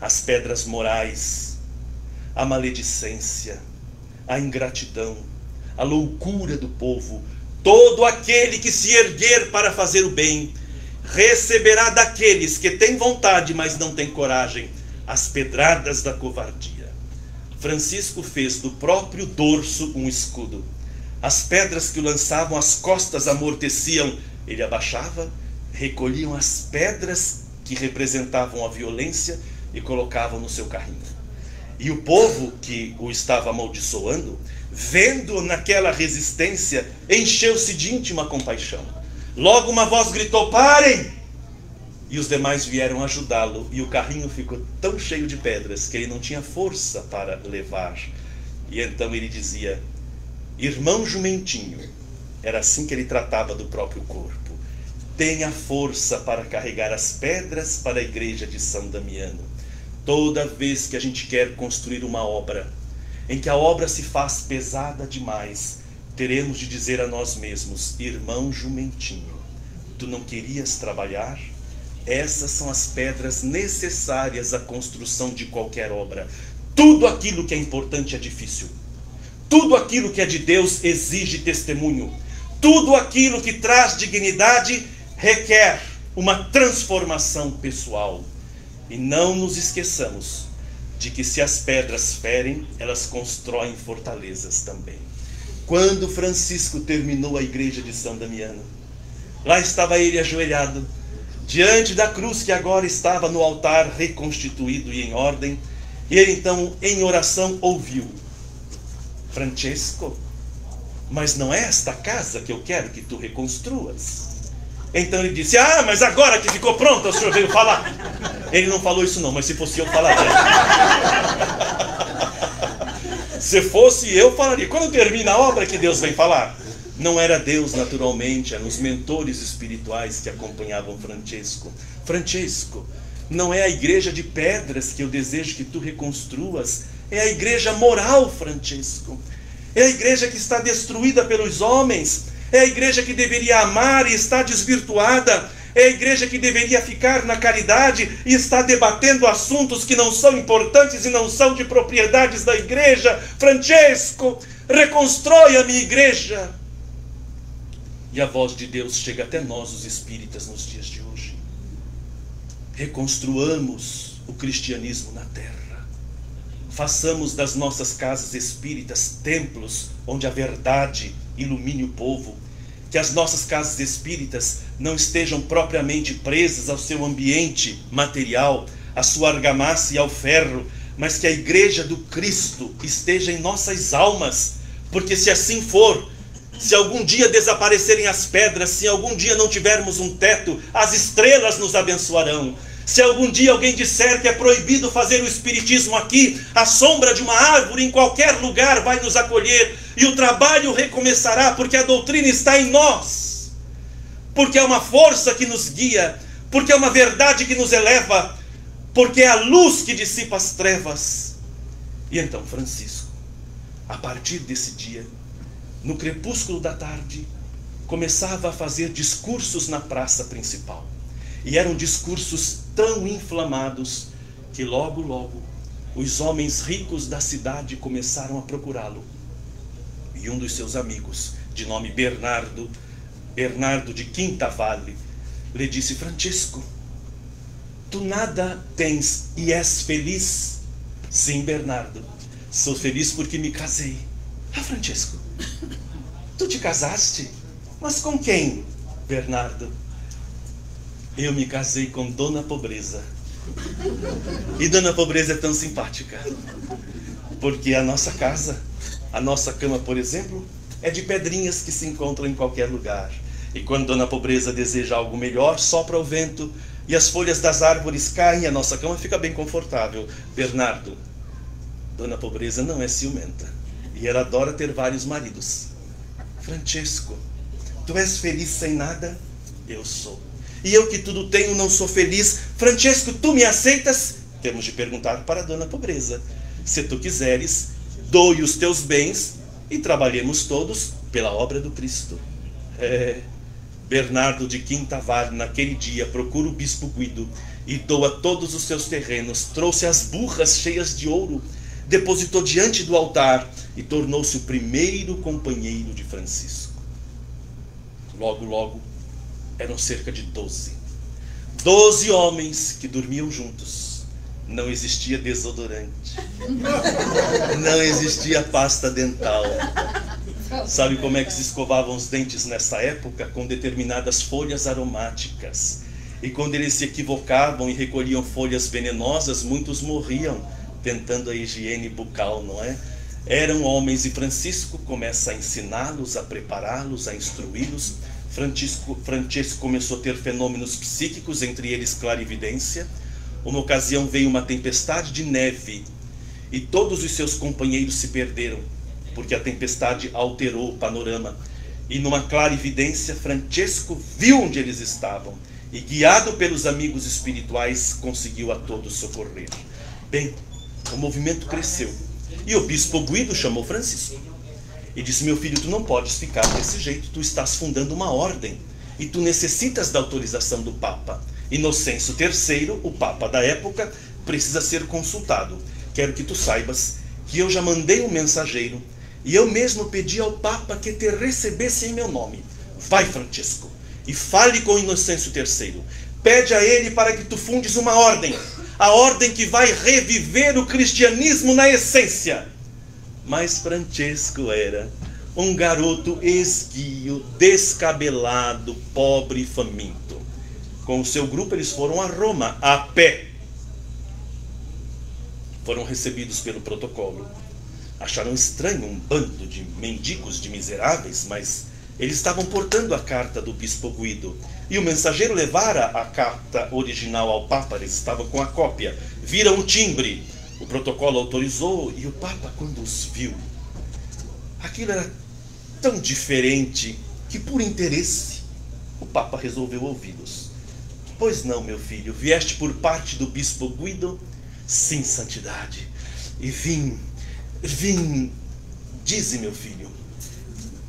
As pedras morais, a maledicência, a ingratidão, a loucura do povo. Todo aquele que se erguer para fazer o bem receberá daqueles que têm vontade, mas não têm coragem, as pedradas da covardia. Francisco fez do próprio dorso um escudo. As pedras que o lançavam, as costas amorteciam. Ele abaixava, recolhiam as pedras que representavam a violência e colocavam no seu carrinho. E o povo que o estava amaldiçoando, vendo naquela resistência, encheu-se de íntima compaixão. Logo uma voz gritou: parem! E os demais vieram ajudá-lo, e o carrinho ficou tão cheio de pedras que ele não tinha força para levar. E então ele dizia: irmão jumentinho, era assim que ele tratava do próprio corpo, tenha força para carregar as pedras para a igreja de São Damiano. Toda vez que a gente quer construir uma obra, em que a obra se faz pesada demais, teremos de dizer a nós mesmos: irmão jumentinho, tu não querias trabalhar? Essas são as pedras necessárias à construção de qualquer obra. Tudo aquilo que é importante é difícil. Tudo aquilo que é de Deus exige testemunho. Tudo aquilo que traz dignidade requer uma transformação pessoal. E não nos esqueçamos de que se as pedras ferem, elas constroem fortalezas também. Quando Francisco terminou a igreja de São Damiano, lá estava ele ajoelhado, diante da cruz que agora estava no altar reconstituído e em ordem, e ele então, em oração, ouviu: Francesco, mas não é esta casa que eu quero que tu reconstruas? Então ele disse: ah, mas agora que ficou pronta, o senhor veio falar. Ele não falou isso não, mas se fosse eu, falaria. Se fosse eu, falaria. Quando termina a obra que Deus vem falar? Não era Deus, naturalmente, eram os mentores espirituais que acompanhavam Francesco. Francesco, não é a igreja de pedras que eu desejo que tu reconstruas, é a igreja moral, Francesco. É a igreja que está destruída pelos homens, é a igreja que deveria amar e está desvirtuada, é a igreja que deveria ficar na caridade e está debatendo assuntos que não são importantes e não são de propriedades da igreja. Francesco, reconstrói a minha igreja. E a voz de Deus chega até nós, os espíritas, nos dias de hoje. Reconstruamos o cristianismo na terra. Façamos das nossas casas espíritas templos onde a verdade ilumine o povo. Que as nossas casas espíritas não estejam propriamente presas ao seu ambiente material, à sua argamassa e ao ferro, mas que a igreja do Cristo esteja em nossas almas, porque se assim for, se algum dia desaparecerem as pedras, se algum dia não tivermos um teto, as estrelas nos abençoarão. Se algum dia alguém disser que é proibido fazer o espiritismo aqui, a sombra de uma árvore em qualquer lugar vai nos acolher e o trabalho recomeçará, porque a doutrina está em nós, porque é uma força que nos guia, porque é uma verdade que nos eleva, porque é a luz que dissipa as trevas. E então Francisco, a partir desse dia, no crepúsculo da tarde, começava a fazer discursos na praça principal. E eram discursos tão inflamados que logo, logo, os homens ricos da cidade começaram a procurá-lo. E um dos seus amigos, de nome Bernardo de Quintavalle, lhe disse: Francesco, tu nada tens e és feliz? Sim, Bernardo, Sou feliz porque me casei. Ah, Francesco, tu te casaste? Mas com quem, Bernardo? Eu me casei com Dona Pobreza. E Dona Pobreza é tão simpática, porque a nossa casa, a nossa cama, por exemplo, é de pedrinhas que se encontram em qualquer lugar. E quando Dona Pobreza deseja algo melhor, sopra o vento e as folhas das árvores caem e a nossa cama fica bem confortável. Bernardo, Dona Pobreza não é ciumenta e ela adora ter vários maridos. Francesco, tu és feliz sem nada? Eu sou. E eu que tudo tenho não sou feliz. Francesco, tu me aceitas? Temos de perguntar para a Dona Pobreza. Se tu quiseres, doe os teus bens e trabalhemos todos pela obra do Cristo. Bernardo de Quintavar, naquele dia, procura o bispo Guido e doa todos os seus terrenos, trouxe as burras cheias de ouro, depositou diante do altar e tornou-se o primeiro companheiro de Francisco. Logo, logo, eram cerca de 12 homens que dormiam juntos. Não existia desodorante, não existia pasta dental. Sabe como é que se escovavam os dentes nessa época? Com determinadas folhas aromáticas. E quando eles se equivocavam e recolhiam folhas venenosas, muitos morriam tentando a higiene bucal, não é? Eram homens e Francisco começa a ensiná-los, a prepará-los, a instruí-los. Francesco começou a ter fenômenos psíquicos, entre eles clarividência. Uma ocasião veio uma tempestade de neve e todos os seus companheiros se perderam, porque a tempestade alterou o panorama. E numa clarividência, Francesco viu onde eles estavam e, guiado pelos amigos espirituais, conseguiu a todos socorrer. Bem, o movimento cresceu e o bispo Guido chamou Francisco e disse: meu filho, tu não podes ficar desse jeito, tu estás fundando uma ordem e tu necessitas da autorização do Papa. Inocêncio III, o Papa da época, precisa ser consultado. Quero que tu saibas que eu já mandei um mensageiro e eu mesmo pedi ao Papa que te recebesse em meu nome. Vai, Francesco, e fale com Inocêncio III. Pede a ele para que tu fundes uma ordem, a ordem que vai reviver o cristianismo na essência. Mas Francesco era um garoto esguio, descabelado, pobre e faminto. Com o seu grupo eles foram a Roma, a pé. Foram recebidos pelo protocolo. Acharam estranho um bando de mendigos, de miseráveis, mas eles estavam portando a carta do bispo Guido. E o mensageiro levara a carta original ao Papa, eles estavam com a cópia. Viram o timbre, o protocolo autorizou, e o Papa, quando os viu, aquilo era tão diferente que, por interesse, o Papa resolveu ouvi-los. Pois não, meu filho, vieste por parte do bispo Guido? Sim, santidade. E vim, dize, meu filho,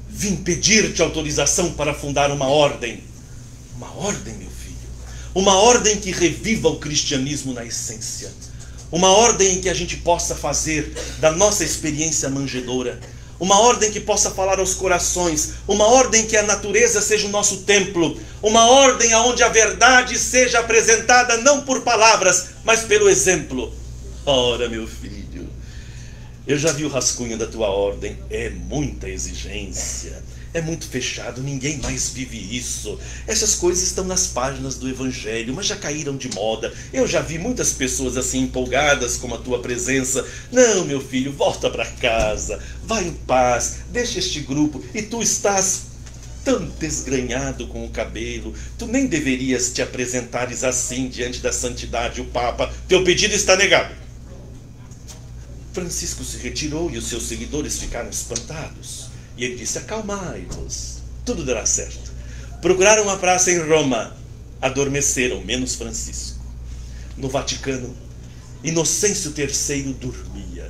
vim pedir-te autorização para fundar uma ordem. Uma ordem, meu filho. Uma ordem que reviva o cristianismo na essência. Uma ordem em que a gente possa fazer da nossa experiência manjedoura. Uma ordem que possa falar aos corações. Uma ordem que a natureza seja o nosso templo. Uma ordem onde a verdade seja apresentada não por palavras, mas pelo exemplo. Ora, meu filho, eu já vi o rascunho da tua ordem. É muita exigência. É muito fechado, ninguém mais vive isso. Essas coisas estão nas páginas do Evangelho, mas já caíram de moda. Eu já vi muitas pessoas assim empolgadas com a tua presença. Não, meu filho, volta para casa, vai em paz, deixa este grupo. E tu estás tão desgrenhado com o cabelo, tu nem deverias te apresentares assim diante da santidade, o Papa. Teu pedido está negado. Francisco se retirou e os seus seguidores ficaram espantados. E ele disse: acalmai-vos, tudo dará certo. Procuraram uma praça em Roma, adormeceram, menos Francisco. No Vaticano, Inocêncio III dormia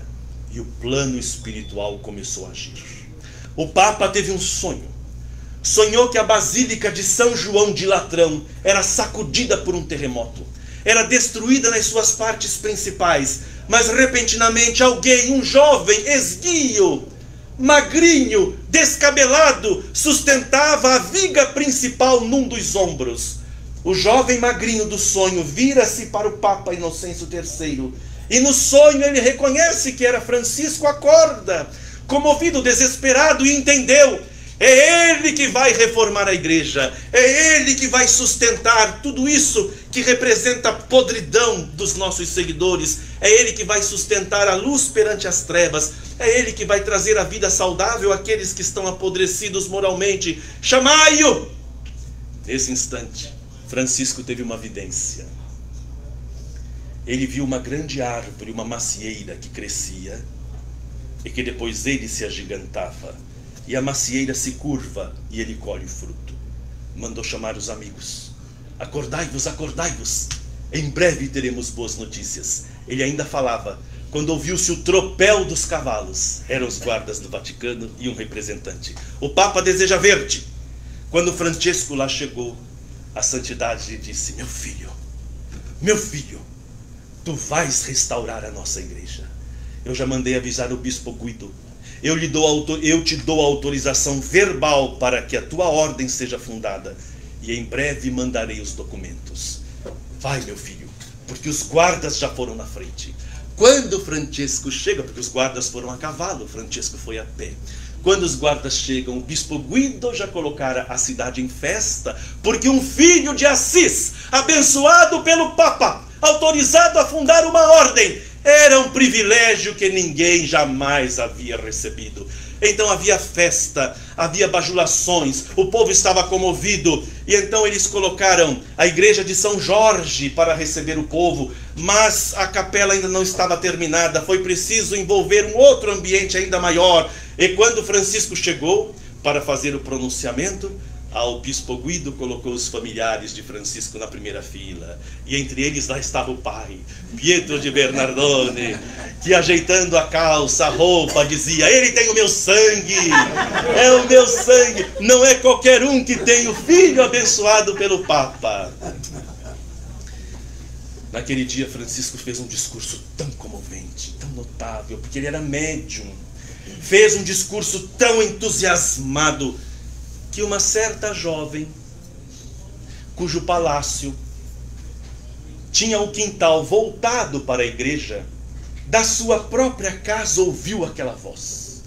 e o plano espiritual começou a agir. O Papa teve um sonho. Sonhou que a Basílica de São João de Latrão era sacudida por um terremoto. Era destruída nas suas partes principais, mas repentinamente alguém, um jovem esguio, magrinho, descabelado, sustentava a viga principal num dos ombros. O jovem magrinho do sonho vira-se para o Papa Inocêncio III E no sonho ele reconhece que era Francisco, acorda, comovido, desesperado, e entendeu. É ele que vai reformar a igreja, é ele que vai sustentar tudo isso que representa a podridão dos nossos seguidores, é ele que vai sustentar a luz perante as trevas, é ele que vai trazer a vida saudável àqueles que estão apodrecidos moralmente. Chamai-o! Nesse instante, Francisco teve uma vidência. Ele viu uma grande árvore, uma macieira que crescia e que depois ele se agigantava. E a macieira se curva e ele colhe o fruto. Mandou chamar os amigos. Acordai-vos, acordai-vos. Em breve teremos boas notícias. Ele ainda falava quando ouviu-se o tropel dos cavalos. Eram os guardas do Vaticano e um representante. O Papa deseja ver-te. Quando Francesco lá chegou, a santidade lhe disse: meu filho, tu vais restaurar a nossa igreja. Eu já mandei avisar o bispo Guido. Eu te dou a autorização verbal para que a tua ordem seja fundada. E em breve mandarei os documentos. Vai, meu filho, porque os guardas já foram na frente. Quando Francesco chega, porque os guardas foram a cavalo, Francesco foi a pé. Quando os guardas chegam, o bispo Guido já colocara a cidade em festa, porque um filho de Assis, abençoado pelo Papa, autorizado a fundar uma ordem, era um privilégio que ninguém jamais havia recebido. Então havia festa, havia bajulações, o povo estava comovido. E então eles colocaram a igreja de São Jorge para receber o povo. Mas a capela ainda não estava terminada, foi preciso envolver um outro ambiente ainda maior. E quando Francisco chegou para fazer o pronunciamento, o bispo Guido colocou os familiares de Francisco na primeira fila. E entre eles lá estava o pai, Pietro de Bernardone, que ajeitando a calça, a roupa, dizia: ele tem o meu sangue, é o meu sangue. Não é qualquer um que tem o filho abençoado pelo Papa. Naquele dia Francisco fez um discurso tão comovente, tão notável, porque ele era médium. Fez um discurso tão entusiasmado que uma certa jovem, cujo palácio tinha o quintal voltado para a igreja, da sua própria casa ouviu aquela voz.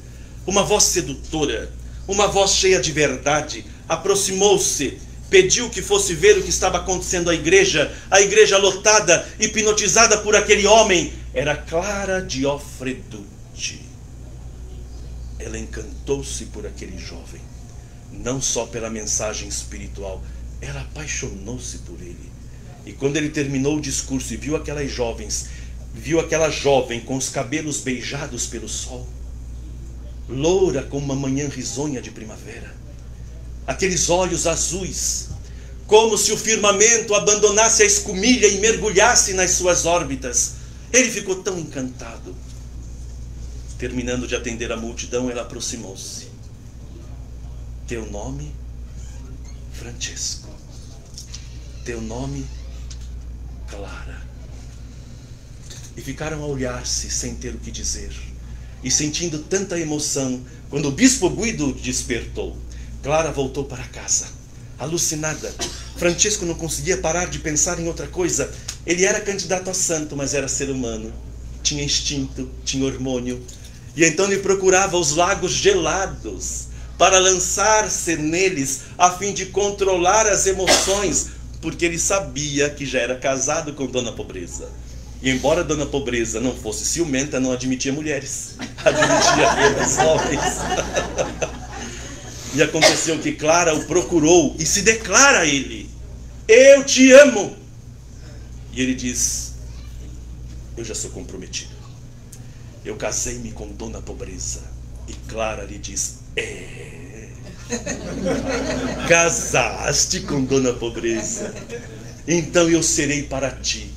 Uma voz sedutora, uma voz cheia de verdade. Aproximou-se, pediu que fosse ver o que estava acontecendo à igreja, a igreja lotada, hipnotizada por aquele homem. Era Clara Giuffreducci. Ela encantou-se por aquele jovem. Não só pela mensagem espiritual, ela apaixonou-se por ele. E quando ele terminou o discurso e viu aquela jovem com os cabelos beijados pelo sol, loura como uma manhã risonha de primavera, aqueles olhos azuis, como se o firmamento abandonasse a escumilha e mergulhasse nas suas órbitas, ele ficou tão encantado. Terminando de atender a multidão, ela aproximou-se. Teu nome, Francesco. Teu nome, Clara. E ficaram a olhar-se sem ter o que dizer. E sentindo tanta emoção, quando o bispo Guido despertou, Clara voltou para casa, alucinada. Francesco não conseguia parar de pensar em outra coisa. Ele era candidato a santo, mas era ser humano. Tinha instinto, tinha hormônio. E então ele procurava os lagos gelados para lançar-se neles, a fim de controlar as emoções, porque ele sabia que já era casado com Dona Pobreza. E embora Dona Pobreza não fosse ciumenta, não admitia mulheres, admitia apenas homens. E aconteceu que Clara o procurou e se declara a ele: eu te amo. E ele diz: eu já sou comprometido. Eu casei-me com Dona Pobreza. E Clara lhe diz: casaste com Dona Pobreza? Então eu serei para ti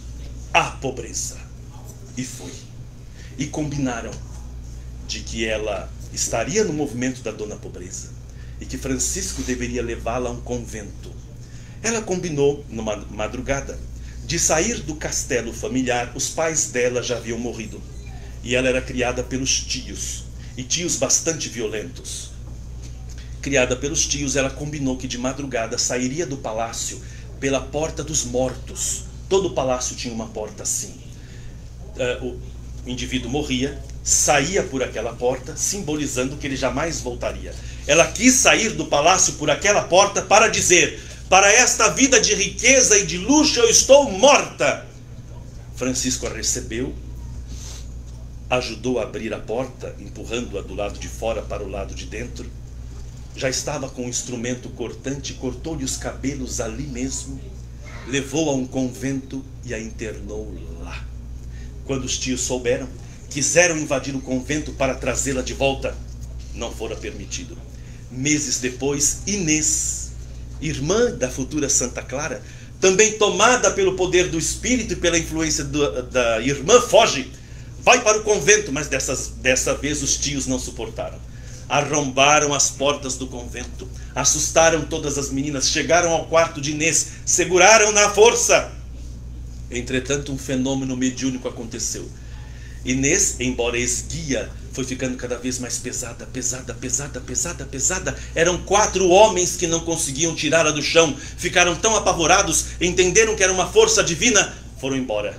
a pobreza. E foi. E combinaram de que ela estaria no movimento da Dona Pobreza e que Francisco deveria levá-la a um convento. Ela combinou, numa madrugada, de sair do castelo familiar. Os pais dela já haviam morrido e ela era criada pelos tios, e tios bastante violentos. Criada pelos tios, ela combinou que de madrugada sairia do palácio pela porta dos mortos. Todo o palácio tinha uma porta assim. o indivíduo morria, saía por aquela porta, simbolizando que ele jamais voltaria. Ela quis sair do palácio por aquela porta para dizer: para esta vida de riqueza e de luxo eu estou morta. Francisco a recebeu, ajudou a abrir a porta, empurrando-a do lado de fora para o lado de dentro. Já estava com um instrumento cortante, cortou-lhe os cabelos ali mesmo, levou a um convento e a internou lá. Quando os tios souberam, quiseram invadir o convento para trazê-la de volta. Não fora permitido. Meses depois, Inês, irmã da futura Santa Clara, também tomada pelo poder do espírito e pela influência da irmã, foge, vai para o convento, mas dessa vez os tios não suportaram. Arrombaram as portas do convento, assustaram todas as meninas, chegaram ao quarto de Inês, seguraram-na à força. Entretanto, um fenômeno mediúnico aconteceu. Inês, embora esguia, foi ficando cada vez mais pesada, pesada, pesada, pesada, pesada. Eram 4 homens que não conseguiam tirá-la do chão. Ficaram tão apavorados, entenderam que era uma força divina, foram embora,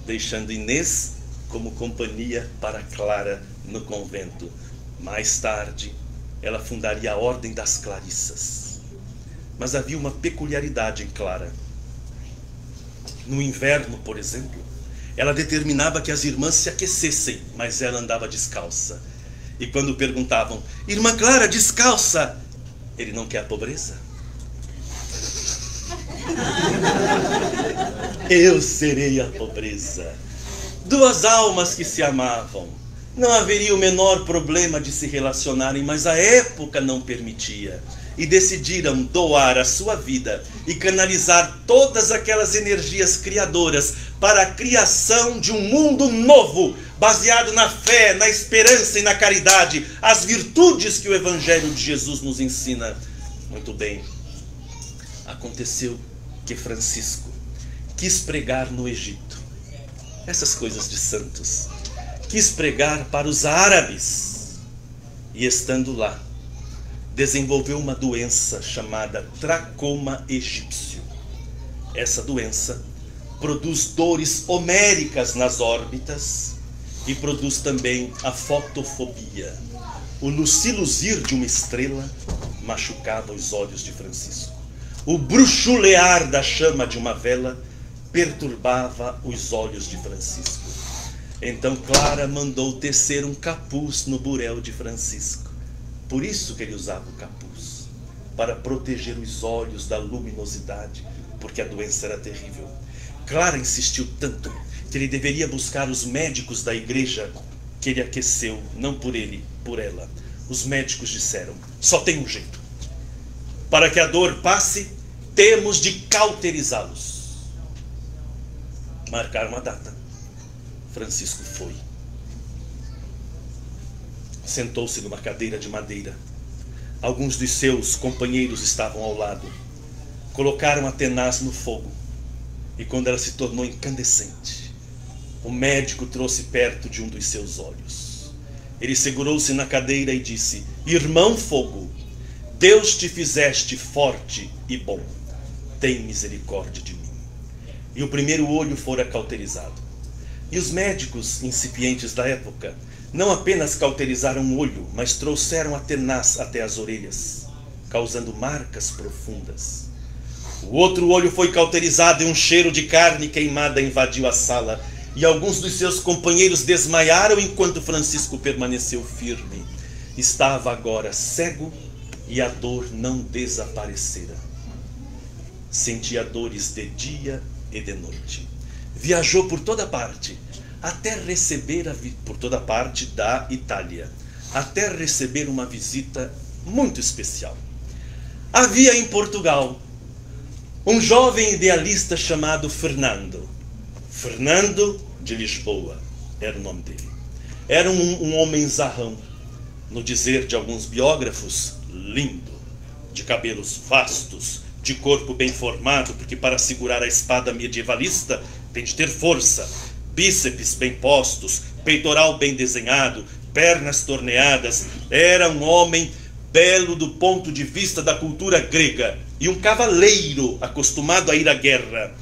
deixando Inês como companhia para Clara no convento. Mais tarde, ela fundaria a Ordem das Clarissas. Mas havia uma peculiaridade em Clara. No inverno, por exemplo, ela determinava que as irmãs se aquecessem, mas ela andava descalça. E quando perguntavam: irmã Clara, descalça, ele não quer a pobreza? Eu serei a pobreza. 2 almas que se amavam. Não haveria o menor problema de se relacionarem, mas a época não permitia. E decidiram doar a sua vida e canalizar todas aquelas energias criadoras para a criação de um mundo novo, baseado na fé, na esperança e na caridade, as virtudes que o Evangelho de Jesus nos ensina. Muito bem, aconteceu que Francisco quis pregar no Egito, essas coisas de santos, quis pregar para os árabes, e estando lá, desenvolveu uma doença chamada tracoma egípcio. Essa doença produz dores homéricas nas órbitas e produz também a fotofobia. O luciluzir de uma estrela machucava os olhos de Francisco. O bruxulear da chama de uma vela perturbava os olhos de Francisco. Então Clara mandou tecer um capuz no burel de Francisco. Por isso que ele usava o capuz, para proteger os olhos da luminosidade, porque a doença era terrível. Clara insistiu tanto que ele deveria buscar os médicos da igreja, que ele aqueceu, não por ele, por ela. Os médicos disseram: só tem um jeito. Para que a dor passe, temos de cauterizá-los. Marcaram uma data. Francisco foi. Sentou-se numa cadeira de madeira. Alguns dos seus companheiros estavam ao lado. Colocaram a tenaz no fogo. E quando ela se tornou incandescente, o médico trouxe perto de um dos seus olhos. Ele segurou-se na cadeira e disse: irmão fogo, Deus te fizeste forte e bom. Tem misericórdia de mim. E o primeiro olho fora cauterizado. E os médicos incipientes da época não apenas cauterizaram o olho, mas trouxeram a tenaz até as orelhas, causando marcas profundas. O outro olho foi cauterizado e um cheiro de carne queimada invadiu a sala. E alguns dos seus companheiros desmaiaram enquanto Francisco permaneceu firme. Estava agora cego e a dor não desaparecera. Sentia dores de dia e de noite. Viajou por toda parte, até receber por toda parte da Itália, até receber uma visita muito especial. Havia em Portugal um jovem idealista chamado Fernando. Fernando de Lisboa era o nome dele. Era um homem zarrão, no dizer de alguns biógrafos, lindo, de cabelos vastos, de corpo bem formado, porque para segurar a espada medievalista tem de ter força, bíceps bem postos, peitoral bem desenhado, pernas torneadas. Era um homem belo do ponto de vista da cultura grega e um cavaleiro acostumado a ir à guerra.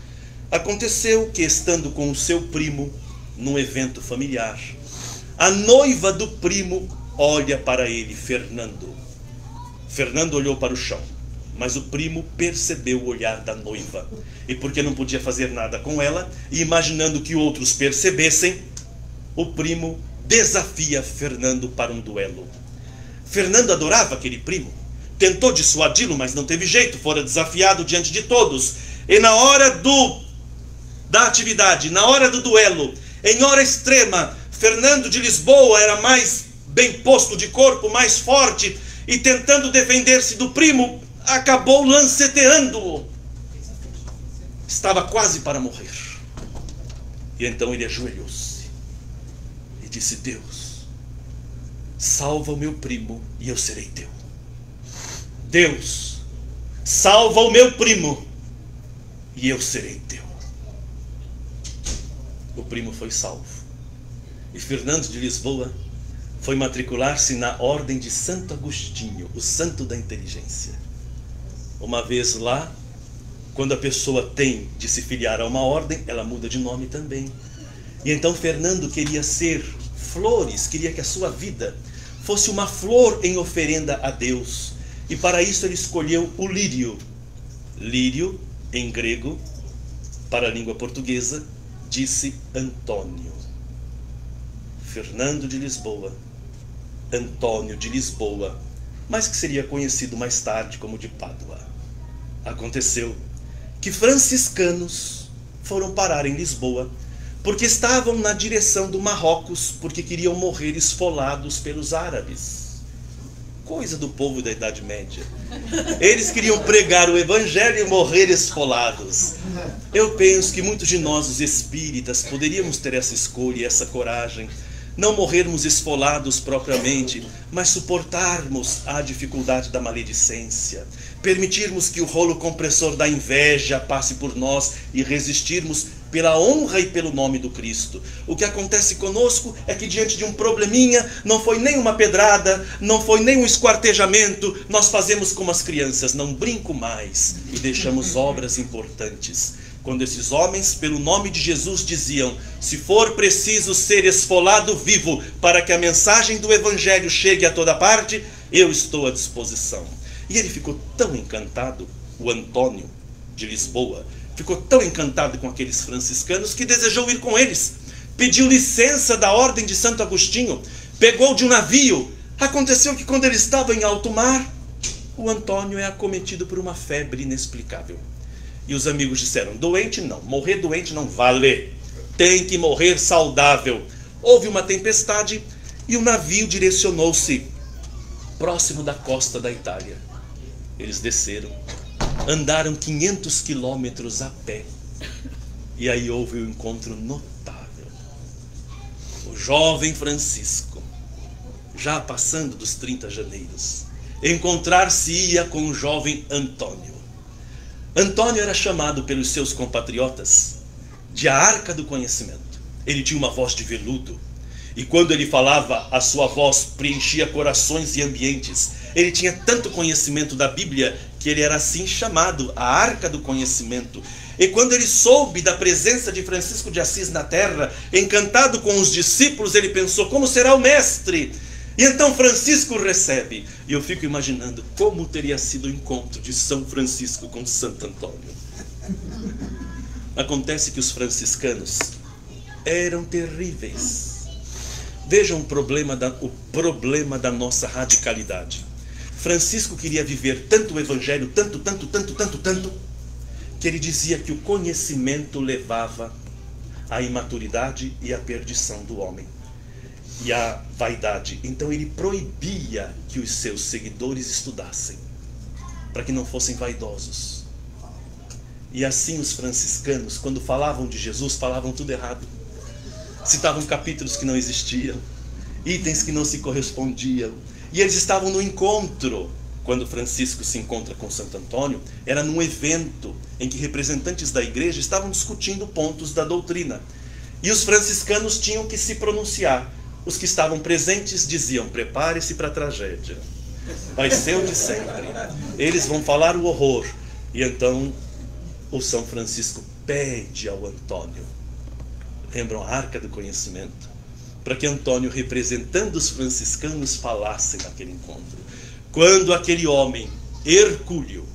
Aconteceu que, estando com o seu primo num evento familiar. A noiva do primo olha para ele, Fernando. Fernando olhou para o chão, mas o primo percebeu o olhar da noiva. E porque não podia fazer nada com ela, e imaginando que outros percebessem, o primo desafia Fernando para um duelo. Fernando adorava aquele primo. Tentou dissuadi-lo, mas não teve jeito. Fora desafiado diante de todos. E na hora da atividade, na hora do duelo, em hora extrema, Fernando de Lisboa era mais bem posto de corpo, mais forte, e tentando defender-se do primo, acabou lanceteando-o. Estava quase para morrer. E então ele ajoelhou-se e disse: Deus, salva o meu primo e eu serei teu. Deus, salva o meu primo e eu serei teu. O primo foi salvo. E Fernando de Lisboa foi matricular-se na Ordem de Santo Agostinho, o santo da inteligência. Uma vez lá, quando a pessoa tem de se filiar a uma ordem, ela muda de nome também. E então Fernando queria ser flores, queria que a sua vida fosse uma flor em oferenda a Deus. E para isso ele escolheu o lírio. Lírio, em grego, para a língua portuguesa, disse Antônio. Fernando de Lisboa, Antônio de Lisboa, mas que seria conhecido mais tarde como de Pádua. Aconteceu que franciscanos foram parar em Lisboa porque estavam na direção do Marrocos, porque queriam morrer esfolados pelos árabes. Coisa do povo da Idade Média. Eles queriam pregar o evangelho e morrer esfolados. Eu penso que muitos de nós, os espíritas, poderíamos ter essa escolha e essa coragem. Não morrermos esfolados propriamente, mas suportarmos a dificuldade da maledicência. Permitirmos que o rolo compressor da inveja passe por nós e resistirmos pela honra e pelo nome do Cristo. O que acontece conosco é que diante de um probleminha, não foi nem uma pedrada, não foi nem um esquartejamento, nós fazemos como as crianças, não brinco mais, e deixamos obras importantes. Quando esses homens, pelo nome de Jesus, diziam: se for preciso ser esfolado vivo para que a mensagem do Evangelho chegue a toda parte, eu estou à disposição. E ele ficou tão encantado, o Antônio de Lisboa, ficou tão encantado com aqueles franciscanos que desejou ir com eles. Pediu licença da Ordem de Santo Agostinho, pegou de um navio. Aconteceu que quando ele estava em alto mar, o Antônio é acometido por uma febre inexplicável. E os amigos disseram: doente não, morrer doente não vale, tem que morrer saudável. Houve uma tempestade e o navio direcionou-se próximo da costa da Itália. Eles desceram, andaram 500 quilômetros a pé. E aí houve um encontro notável. O jovem Francisco, já passando dos 30 janeiros, encontrar-se-ia com o jovem Antônio. Antônio era chamado pelos seus compatriotas de a Arca do Conhecimento. Ele tinha uma voz de veludo, e quando ele falava, a sua voz preenchia corações e ambientes. Ele tinha tanto conhecimento da Bíblia que ele era assim chamado, a Arca do Conhecimento. E quando ele soube da presença de Francisco de Assis na terra, encantado com os discípulos, ele pensou: como será o mestre? E então Francisco recebe. E eu fico imaginando como teria sido o encontro de São Francisco com Santo Antônio. Acontece que os franciscanos eram terríveis. Vejam o problema da nossa radicalidade. Francisco queria viver tanto o evangelho, tanto, que ele dizia que o conhecimento levava à imaturidade e à perdição do homem, e à vaidade. Então ele proibia que os seus seguidores estudassem, para que não fossem vaidosos. E assim os franciscanos, quando falavam de Jesus, falavam tudo errado. Citavam capítulos que não existiam, itens que não se correspondiam. E eles estavam no encontro. Quando Francisco se encontra com Santo Antônio, era num evento em que representantes da igreja estavam discutindo pontos da doutrina. E os franciscanos tinham que se pronunciar. Os que estavam presentes diziam: prepare-se para a tragédia. Vai ser o de sempre. Eles vão falar o horror. E então o São Francisco pede ao Antônio: lembram a arca do conhecimento, para que Antônio, representando os franciscanos, falasse naquele encontro. Quando aquele homem hercúleo,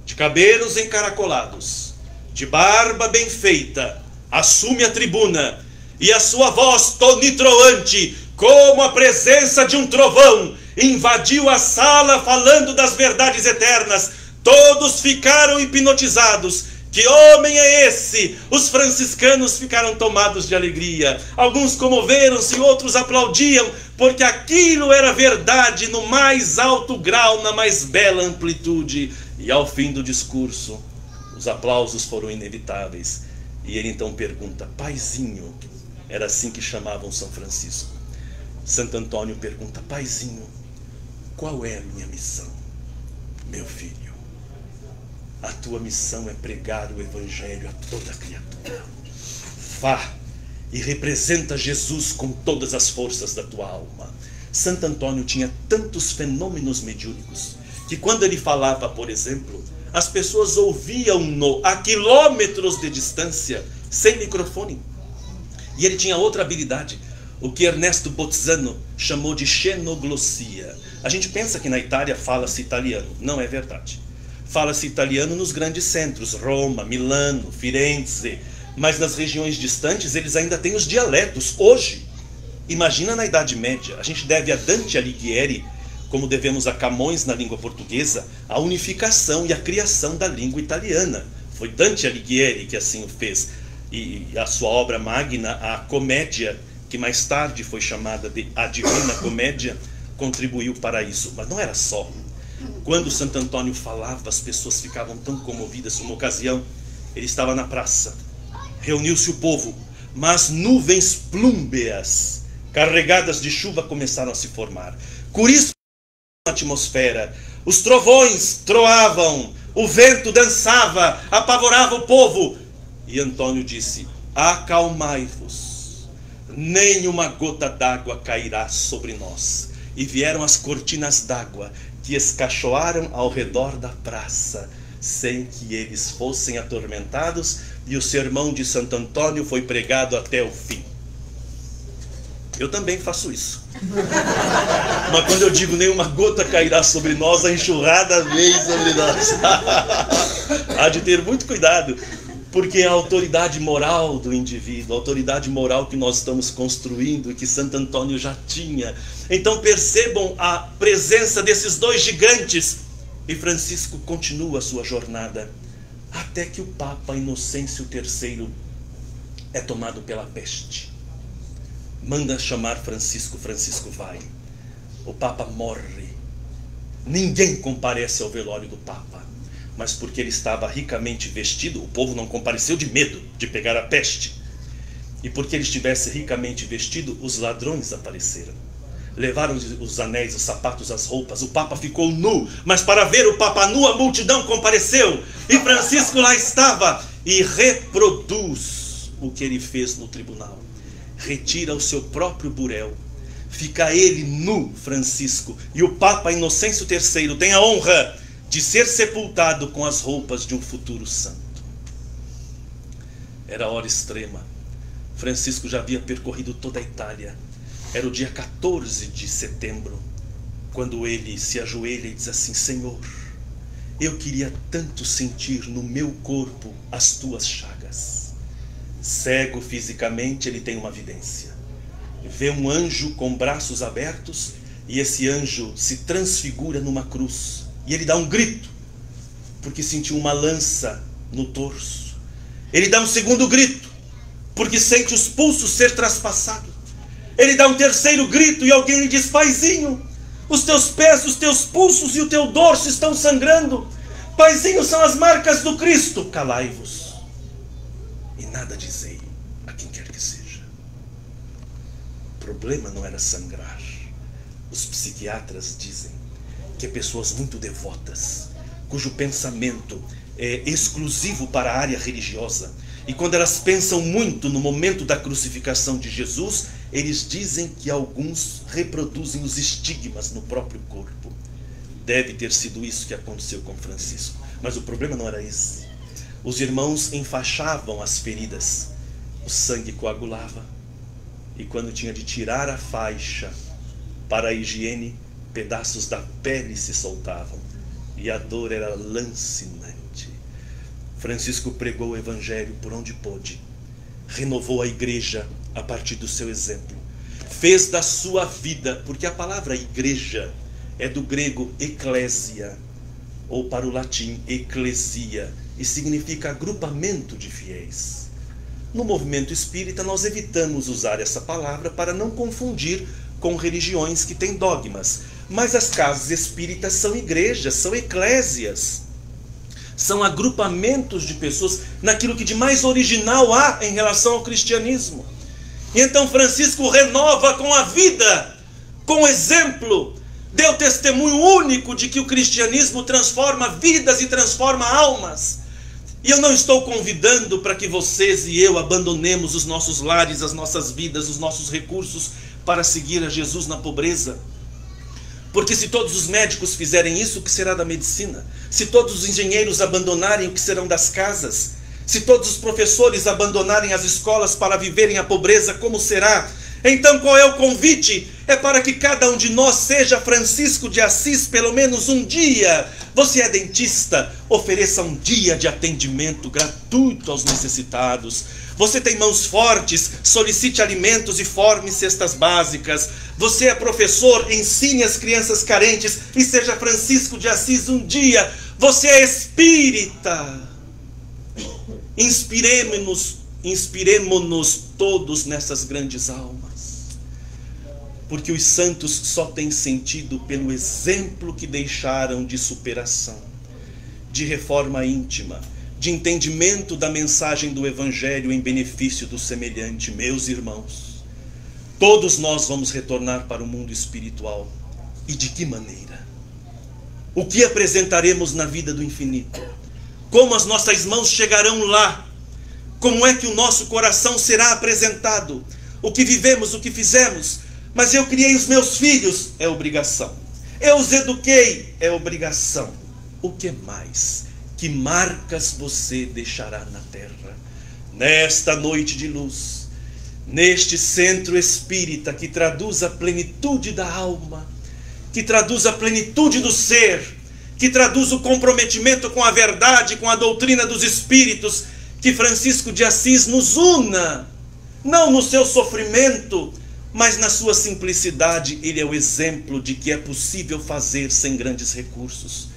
de cabelos encaracolados, de barba bem feita, assume a tribuna, e a sua voz tonitroante, como a presença de um trovão, invadiu a sala falando das verdades eternas, todos ficaram hipnotizados. Que homem é esse? Os franciscanos ficaram tomados de alegria. Alguns comoveram-se, outros aplaudiam, porque aquilo era verdade no mais alto grau, na mais bela amplitude. E ao fim do discurso, os aplausos foram inevitáveis. E ele então pergunta: Paizinho, era assim que chamavam São Francisco. Santo Antônio pergunta: Paizinho, qual é a minha missão? Meu filho, a tua missão é pregar o Evangelho a toda criatura. Vá e representa Jesus com todas as forças da tua alma. Santo Antônio tinha tantos fenômenos mediúnicos que quando ele falava, por exemplo, as pessoas ouviam-no a quilômetros de distância, sem microfone. E ele tinha outra habilidade, o que Ernesto Bozzano chamou de xenoglossia. A gente pensa que na Itália fala-se italiano. Não é verdade. Fala-se italiano nos grandes centros, Roma, Milano, Firenze, mas nas regiões distantes eles ainda têm os dialetos. Hoje, imagina na Idade Média, a gente deve a Dante Alighieri, como devemos a Camões na língua portuguesa, a unificação e a criação da língua italiana. Foi Dante Alighieri que assim o fez. E a sua obra magna, a Comédia, que mais tarde foi chamada de A Divina Comédia, contribuiu para isso. Mas não era só. Quando Santo Antônio falava, as pessoas ficavam tão comovidas. Uma ocasião, ele estava na praça, reuniu-se o povo, mas nuvens plúmbeas, carregadas de chuva, começaram a se formar. Curisco na atmosfera, os trovões troavam, o vento dançava, apavorava o povo. E Antônio disse: acalmai-vos, nenhuma gota d'água cairá sobre nós. E vieram as cortinas d'água, que escachoaram ao redor da praça, sem que eles fossem atormentados, e o sermão de Santo Antônio foi pregado até o fim. Eu também faço isso. Mas quando eu digo nenhuma gota cairá sobre nós, a enxurrada vem sobre nós. Há de ter muito cuidado, porque a autoridade moral do indivíduo, a autoridade moral que nós estamos construindo, que Santo Antônio já tinha. Então percebam a presença desses dois gigantes. E Francisco continua a sua jornada, até que o Papa Inocêncio III é tomado pela peste. Manda chamar Francisco, Francisco vai. O Papa morre. Ninguém comparece ao velório do Papa. Mas porque ele estava ricamente vestido, o povo não compareceu de medo de pegar a peste. E porque ele estivesse ricamente vestido, os ladrões apareceram. Levaram os anéis, os sapatos, as roupas. O Papa ficou nu, mas para ver o Papa nu, a multidão compareceu. E Francisco lá estava e reproduz o que ele fez no tribunal. Retira o seu próprio burel. Fica ele nu, Francisco. E o Papa Inocêncio III tem a honra de ser sepultado com as roupas de um futuro santo. Era hora extrema. Francisco já havia percorrido toda a Itália. Era o dia 14 de setembro, quando ele se ajoelha e diz assim: Senhor, eu queria tanto sentir no meu corpo as tuas chagas. Cego fisicamente, ele tem uma vidência. Vê um anjo com braços abertos, e esse anjo se transfigura numa cruz. E ele dá um grito, porque sentiu uma lança no torso. Ele dá um segundo grito, porque sente os pulsos ser traspassados. Ele dá um terceiro grito e alguém lhe diz: Paizinho, os teus pés, os teus pulsos e o teu dorso estão sangrando. Paizinho, são as marcas do Cristo. Calai-vos e nada dizei a quem quer que seja. O problema não era sangrar. Os psiquiatras dizem que pessoas muito devotas, cujo pensamento é exclusivo para a área religiosa, e quando elas pensam muito no momento da crucificação de Jesus, eles dizem que alguns reproduzem os estigmas no próprio corpo. Deve ter sido isso que aconteceu com Francisco. Mas o problema não era esse. Os irmãos enfaixavam as feridas o sangue coagulava, e quando tinha de tirar a faixa para a higiene, pedaços da pele se soltavam, e a dor era lancinante. Francisco pregou o evangelho por onde pôde, renovou a igreja a partir do seu exemplo, fez da sua vida, porque a palavra igreja é do grego eclésia, ou para o latim eclesia, e significa agrupamento de fiéis. No movimento espírita nós evitamos usar essa palavra para não confundir com religiões que têm dogmas, mas as casas espíritas são igrejas, são eclésias, são agrupamentos de pessoas naquilo que de mais original há em relação ao cristianismo. E então Francisco renova com a vida, com o exemplo, deu testemunho único de que o cristianismo transforma vidas e transforma almas. E eu não estou convidando para que vocês e eu abandonemos os nossos lares, as nossas vidas, os nossos recursos para seguir a Jesus na pobreza. Porque se todos os médicos fizerem isso, o que será da medicina? Se todos os engenheiros abandonarem, o que serão das casas? Se todos os professores abandonarem as escolas para viverem a pobreza, como será? Então qual é o convite? É para que cada um de nós seja Francisco de Assis pelo menos um dia. Você é dentista, ofereça um dia de atendimento gratuito aos necessitados. Você tem mãos fortes, solicite alimentos e forme cestas básicas. Você é professor, ensine as crianças carentes e seja Francisco de Assis um dia. Você é espírita. Inspiremo-nos todos nessas grandes almas. Porque os santos só têm sentido pelo exemplo que deixaram de superação, de reforma íntima, de entendimento da mensagem do Evangelho em benefício do semelhante. Meus irmãos, todos nós vamos retornar para o mundo espiritual. E de que maneira? O que apresentaremos na vida do infinito? Como as nossas mãos chegarão lá? Como é que o nosso coração será apresentado? O que vivemos, o que fizemos? Mas eu criei os meus filhos, é obrigação. Eu os eduquei, é obrigação. O que mais? Que marcas você deixará na terra? Nesta noite de luz, neste centro espírita que traduz a plenitude da alma, que traduz a plenitude do ser, que traduz o comprometimento com a verdade, com a doutrina dos espíritos, que Francisco de Assis nos una, não no seu sofrimento, mas na sua simplicidade. Ele é o exemplo de que é possível fazer sem grandes recursos.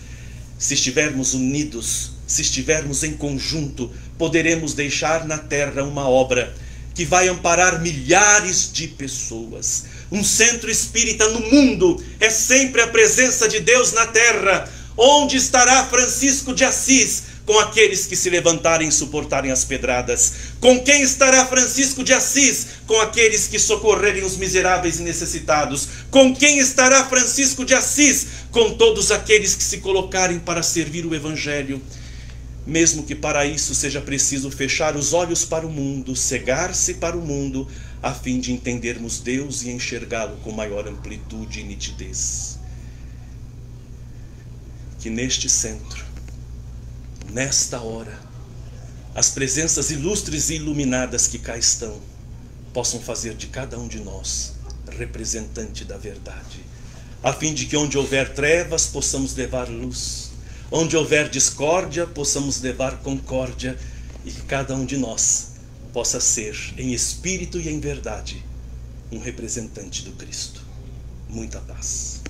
Se estivermos unidos, se estivermos em conjunto, poderemos deixar na terra uma obra que vai amparar milhares de pessoas. Um centro espírita no mundo é sempre a presença de Deus na terra. Onde estará Francisco de Assis? Com aqueles que se levantarem e suportarem as pedradas. Com quem estará Francisco de Assis? Com aqueles que socorrerem os miseráveis e necessitados. Com quem estará Francisco de Assis? Com todos aqueles que se colocarem para servir o Evangelho. Mesmo que para isso seja preciso fechar os olhos para o mundo, cegar-se para o mundo, a fim de entendermos Deus e enxergá-lo com maior amplitude e nitidez. Que neste centro, nesta hora, as presenças ilustres e iluminadas que cá estão possam fazer de cada um de nós representante da verdade, a fim de que onde houver trevas possamos levar luz, onde houver discórdia possamos levar concórdia, e que cada um de nós possa ser, em espírito e em verdade, um representante do Cristo. Muita paz.